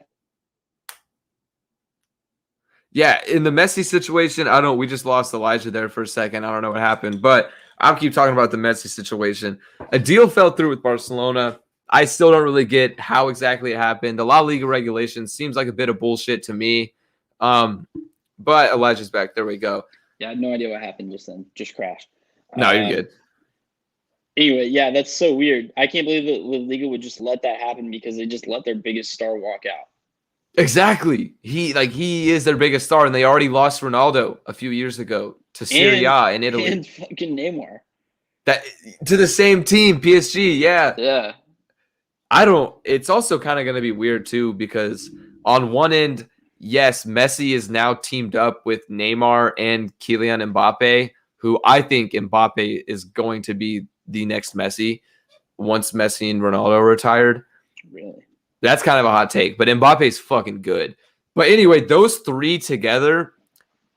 Yeah, in the Messi situation, we just lost Elijah there for a second. I don't know what happened, but I'll keep talking about the Messi situation. A deal fell through with Barcelona. I still don't really get how exactly it happened. The La Liga regulations seems like a bit of bullshit to me. But Elijah's back. There we go. Yeah, I had no idea what happened just then. Just crashed. No, you're good. Anyway, yeah, that's so weird. I can't believe that La Liga would just let that happen because they just let their biggest star walk out. Exactly. He is their biggest star, and they already lost Ronaldo a few years ago to Serie A in Italy. And fucking Neymar. That to the same team, PSG. Yeah. Yeah. It's also kind of going to be weird too, because on one end, yes, Messi is now teamed up with Neymar and Kylian Mbappe, who I think Mbappe is going to be the next Messi once Messi and Ronaldo retired. Really? That's kind of a hot take, but Mbappe's fucking good. But anyway, those three together,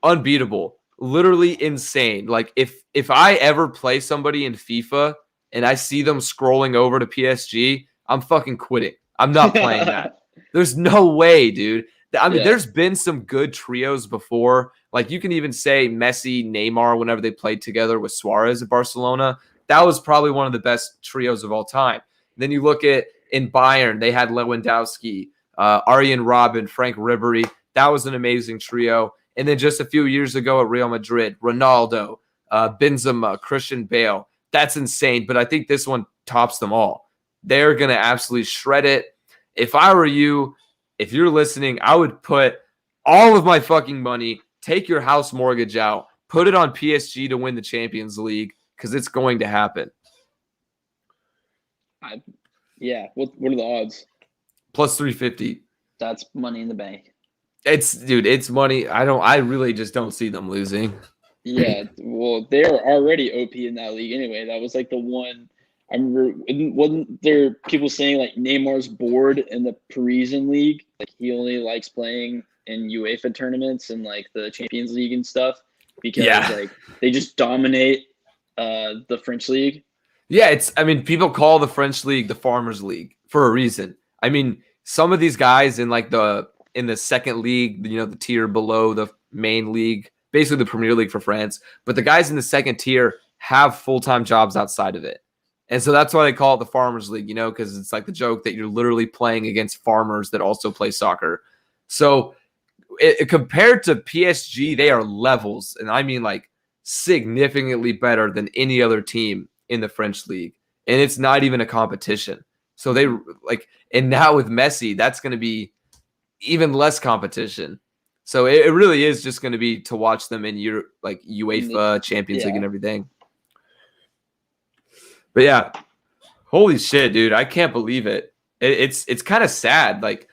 unbeatable. Literally insane. Like if I ever play somebody in FIFA and I see them scrolling over to PSG, I'm fucking quitting. I'm not playing that. There's no way, dude. I mean, there's been some good trios before. Like you can even say Messi, Neymar, whenever they played together with Suarez at Barcelona. That was probably one of the best trios of all time. Then you look at in Bayern, they had Lewandowski, Arjen Robben, Frank Ribery. That was an amazing trio. And then just a few years ago at Real Madrid, Ronaldo, Benzema, Christian Bale. That's insane. But I think this one tops them all. They're going to absolutely shred it. If I were you, if you're listening, I would put all of my fucking money, take your house mortgage out, put it on PSG to win the Champions League because it's going to happen. What are the odds? Plus 350. That's money in the bank. It's money. I really just don't see them losing. Yeah, well, they're already OP in that league anyway. That was like the one. I remember, wasn't there people saying like Neymar's bored in the Parisian league? Like he only likes playing in UEFA tournaments and like the Champions League and stuff because like they just dominate the French league. Yeah, people call the French league the Farmers League for a reason. I mean, some of these guys in the second league, the tier below the main league, basically the Premier League for France, but the guys in the second tier have full-time jobs outside of it. And so that's why they call it the Farmers League, because it's like the joke that you're literally playing against farmers that also play soccer. So compared to PSG, they are levels, and I mean like significantly better than any other team in the French league. And it's not even a competition. So and now with Messi, that's going to be even less competition. So it really is just going to be to watch them in UEFA, Champions League and everything. But yeah, holy shit, dude. I can't believe it. It's kind of sad. Like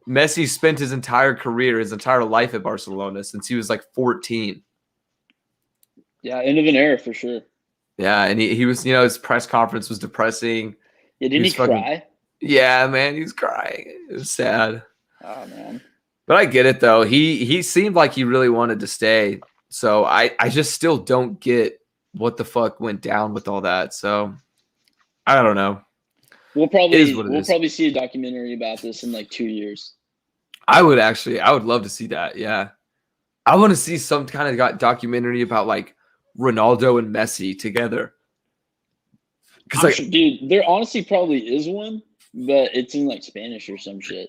Messi spent his entire career, his entire life at Barcelona since he was like 14. Yeah, end of an era for sure. Yeah, and he was, his press conference was depressing. Yeah, didn't he cry? Yeah, man, he was crying. It was sad. Oh, man. But I get it, though. He seemed like he really wanted to stay. So I just still don't get what the fuck went down with all that. So I don't know. We'll probably see a documentary about this in like 2 years. I would love to see that. Yeah. I want to see some kind of documentary about like Ronaldo and Messi together. Because dude, there honestly probably is one, but it's in like Spanish or some shit.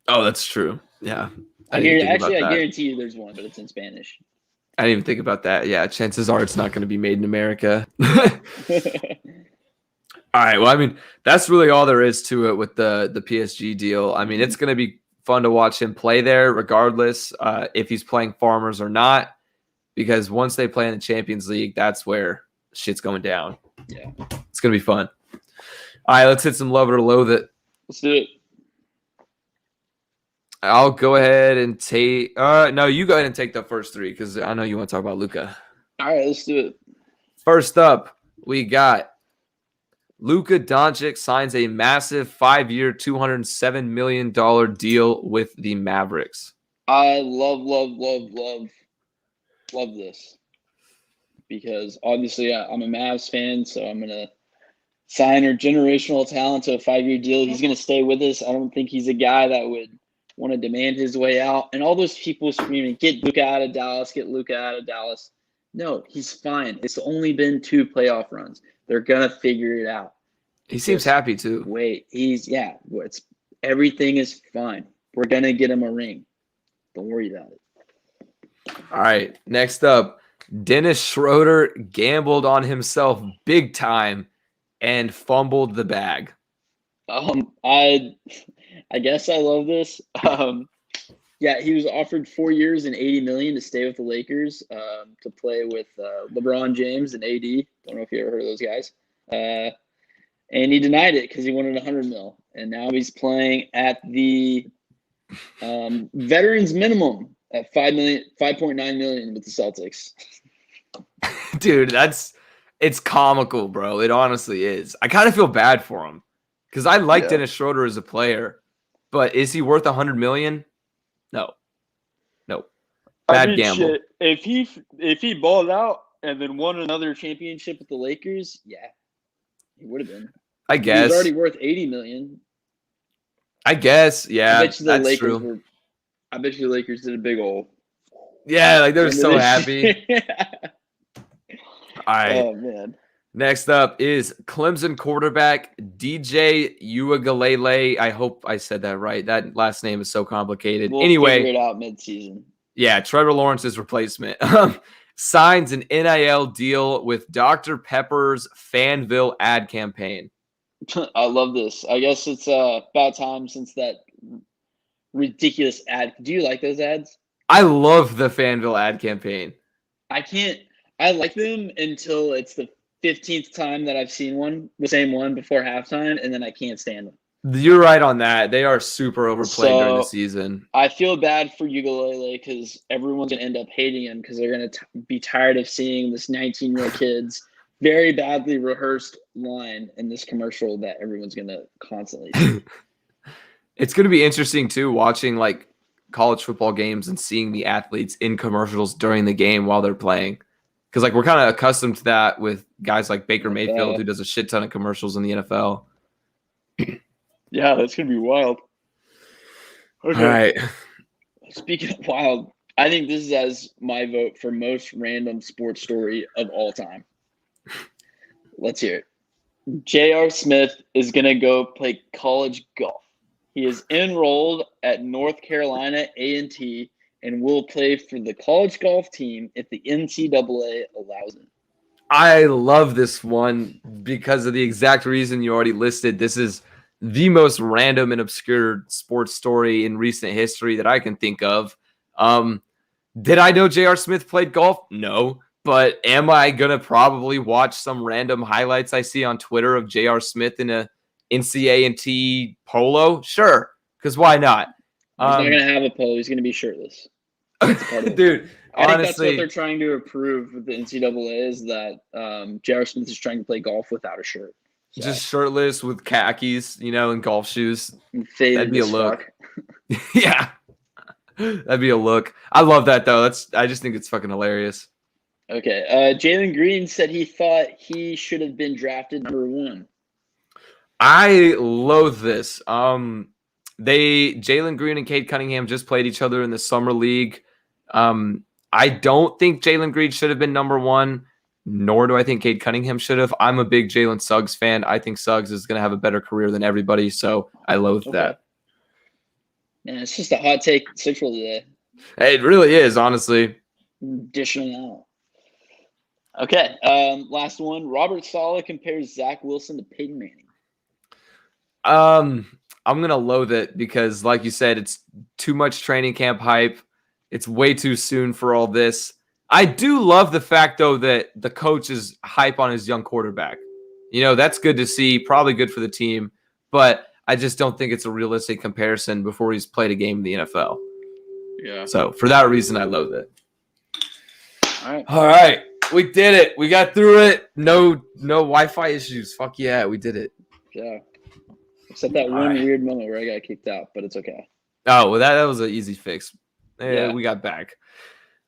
Oh, that's true. Yeah. I guarantee you there's one, but it's in Spanish. I didn't even think about that. Yeah, chances are it's not going to be made in America. All right. Well, I mean, that's really all there is to it with the PSG deal. I mean, it's going to be fun to watch him play there regardless if he's playing Farmers or not, because once they play in the Champions League, that's where shit's going down. Yeah. It's going to be fun. All right, let's hit some love it or loathe it. Let's do it. I'll go ahead and take no, you go ahead and take the first three because I know you want to talk about Luka. All right, let's do it. First up, we got Luka Doncic signs a massive 5-year, $207 million deal with the Mavericks. I love this because obviously I'm a Mavs fan, so I'm going to sign our generational talent to a 5-year deal. He's going to stay with us. I don't think he's a guy that would want to demand his way out. And all those people screaming, get Luka out of Dallas, get Luka out of Dallas. No, he's fine. It's only been 2 playoff runs. They're going to figure it out. He seems happy too. Wait, everything is fine. We're going to get him a ring. Don't worry about it. All right. Next up, Dennis Schroeder gambled on himself big time and fumbled the bag. I guess I love this. Yeah, he was offered 4 years and $80 million to stay with the Lakers to play with LeBron James and AD. Don't know if you ever heard of those guys. And he denied it because he wanted $100 million. And now he's playing at the veterans minimum at $5.9 million with the Celtics. Dude, It's comical, bro. It honestly is. I kind of feel bad for him because I like Dennis Schroeder as a player, but is he worth $100 million? No. Bad gamble. Shit, if he balled out and then won another championship with the Lakers, yeah, he would have been. I guess he's already worth $80 million. I guess, yeah, I bet you the that's Lakers true. I bet you the Lakers did a big old. Yeah, like they're so happy. All right. Oh man. Next up is Clemson quarterback DJ Uiagalelei. I hope I said that right. That last name is so complicated. We'll anyway, figure it out mid-season. Yeah, Trevor Lawrence's replacement. Signs an NIL deal with Dr. Pepper's Fanville ad campaign. I love this. I guess it's about time since that ridiculous ad. Do you like those ads? I love the Fanville ad campaign. I like them until it's the 15th time that I've seen the same one before halftime, and then I can't stand them. You're right on that. They are super overplayed during the season. I feel bad for Uiagalelei because everyone's going to end up hating him because they're going to be tired of seeing this 19-year-old kid's very badly rehearsed line in this commercial that everyone's going to constantly see. It's going to be interesting, too, watching like college football games and seeing the athletes in commercials during the game while they're playing. Because like we're kind of accustomed to that with guys like Baker Mayfield, who does a shit ton of commercials in the NFL. Yeah, that's going to be wild. Okay. All right. Speaking of wild, I think this is as my vote for most random sports story of all time. Let's hear it. J.R. Smith is going to go play college golf. He is enrolled at North Carolina A&T and will play for the college golf team if the NCAA allows him. I love this one because of the exact reason you already listed. This is the most random and obscure sports story in recent history that I can think of. Did I know J.R. Smith played golf? No. But am I going to probably watch some random highlights I see on Twitter of J.R. Smith in a NCAA polo? Sure. Because why not? He's not going to have a polo. He's going to be shirtless. Dude, I think honestly, that's what they're trying to approve with the NCAA is that J.R. Smith is trying to play golf without a shirt. So. Just shirtless with khakis, and golf shoes. That'd be a look. Yeah. That'd be a look. I love that, though. I just think it's fucking hilarious. Okay. Jalen Green said he thought he should have been drafted number 1. I loathe this. Jalen Green and Cade Cunningham just played each other in the summer league. I don't think Jalen Green should have been number 1. Nor do I think Cade Cunningham should have. I'm a big Jalen Suggs fan. I think Suggs is going to have a better career than everybody, so I loathe that. Man, it's just a hot take central today. Hey, it really is, honestly. Dishing out. Okay, last one. Robert Sala compares Zach Wilson to Peyton Manning. I'm going to loathe it because, like you said, it's too much training camp hype. It's way too soon for all this. I do love the fact, though, that the coach is hype on his young quarterback. That's good to see, probably good for the team, but I just don't think it's a realistic comparison before he's played a game in the NFL. Yeah. So for that reason, I loathe it. All right. We did it. We got through it. No Wi-Fi issues. Fuck yeah, we did it. Yeah. Except that one weird moment where I got kicked out, but it's okay. Oh, well, that was an easy fix. Yeah. We got back.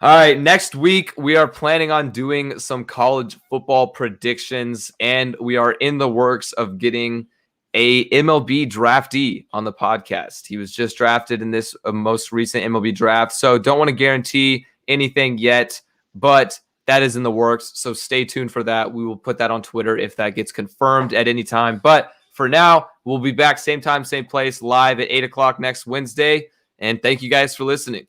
All right, next week we are planning on doing some college football predictions, and we are in the works of getting a MLB draftee on the podcast. He was just drafted in this most recent MLB draft, so don't want to guarantee anything yet, but that is in the works, so stay tuned for that. We will put that on Twitter if that gets confirmed at any time, but for now, we'll be back same time, same place, live at 8 o'clock next Wednesday, and thank you guys for listening.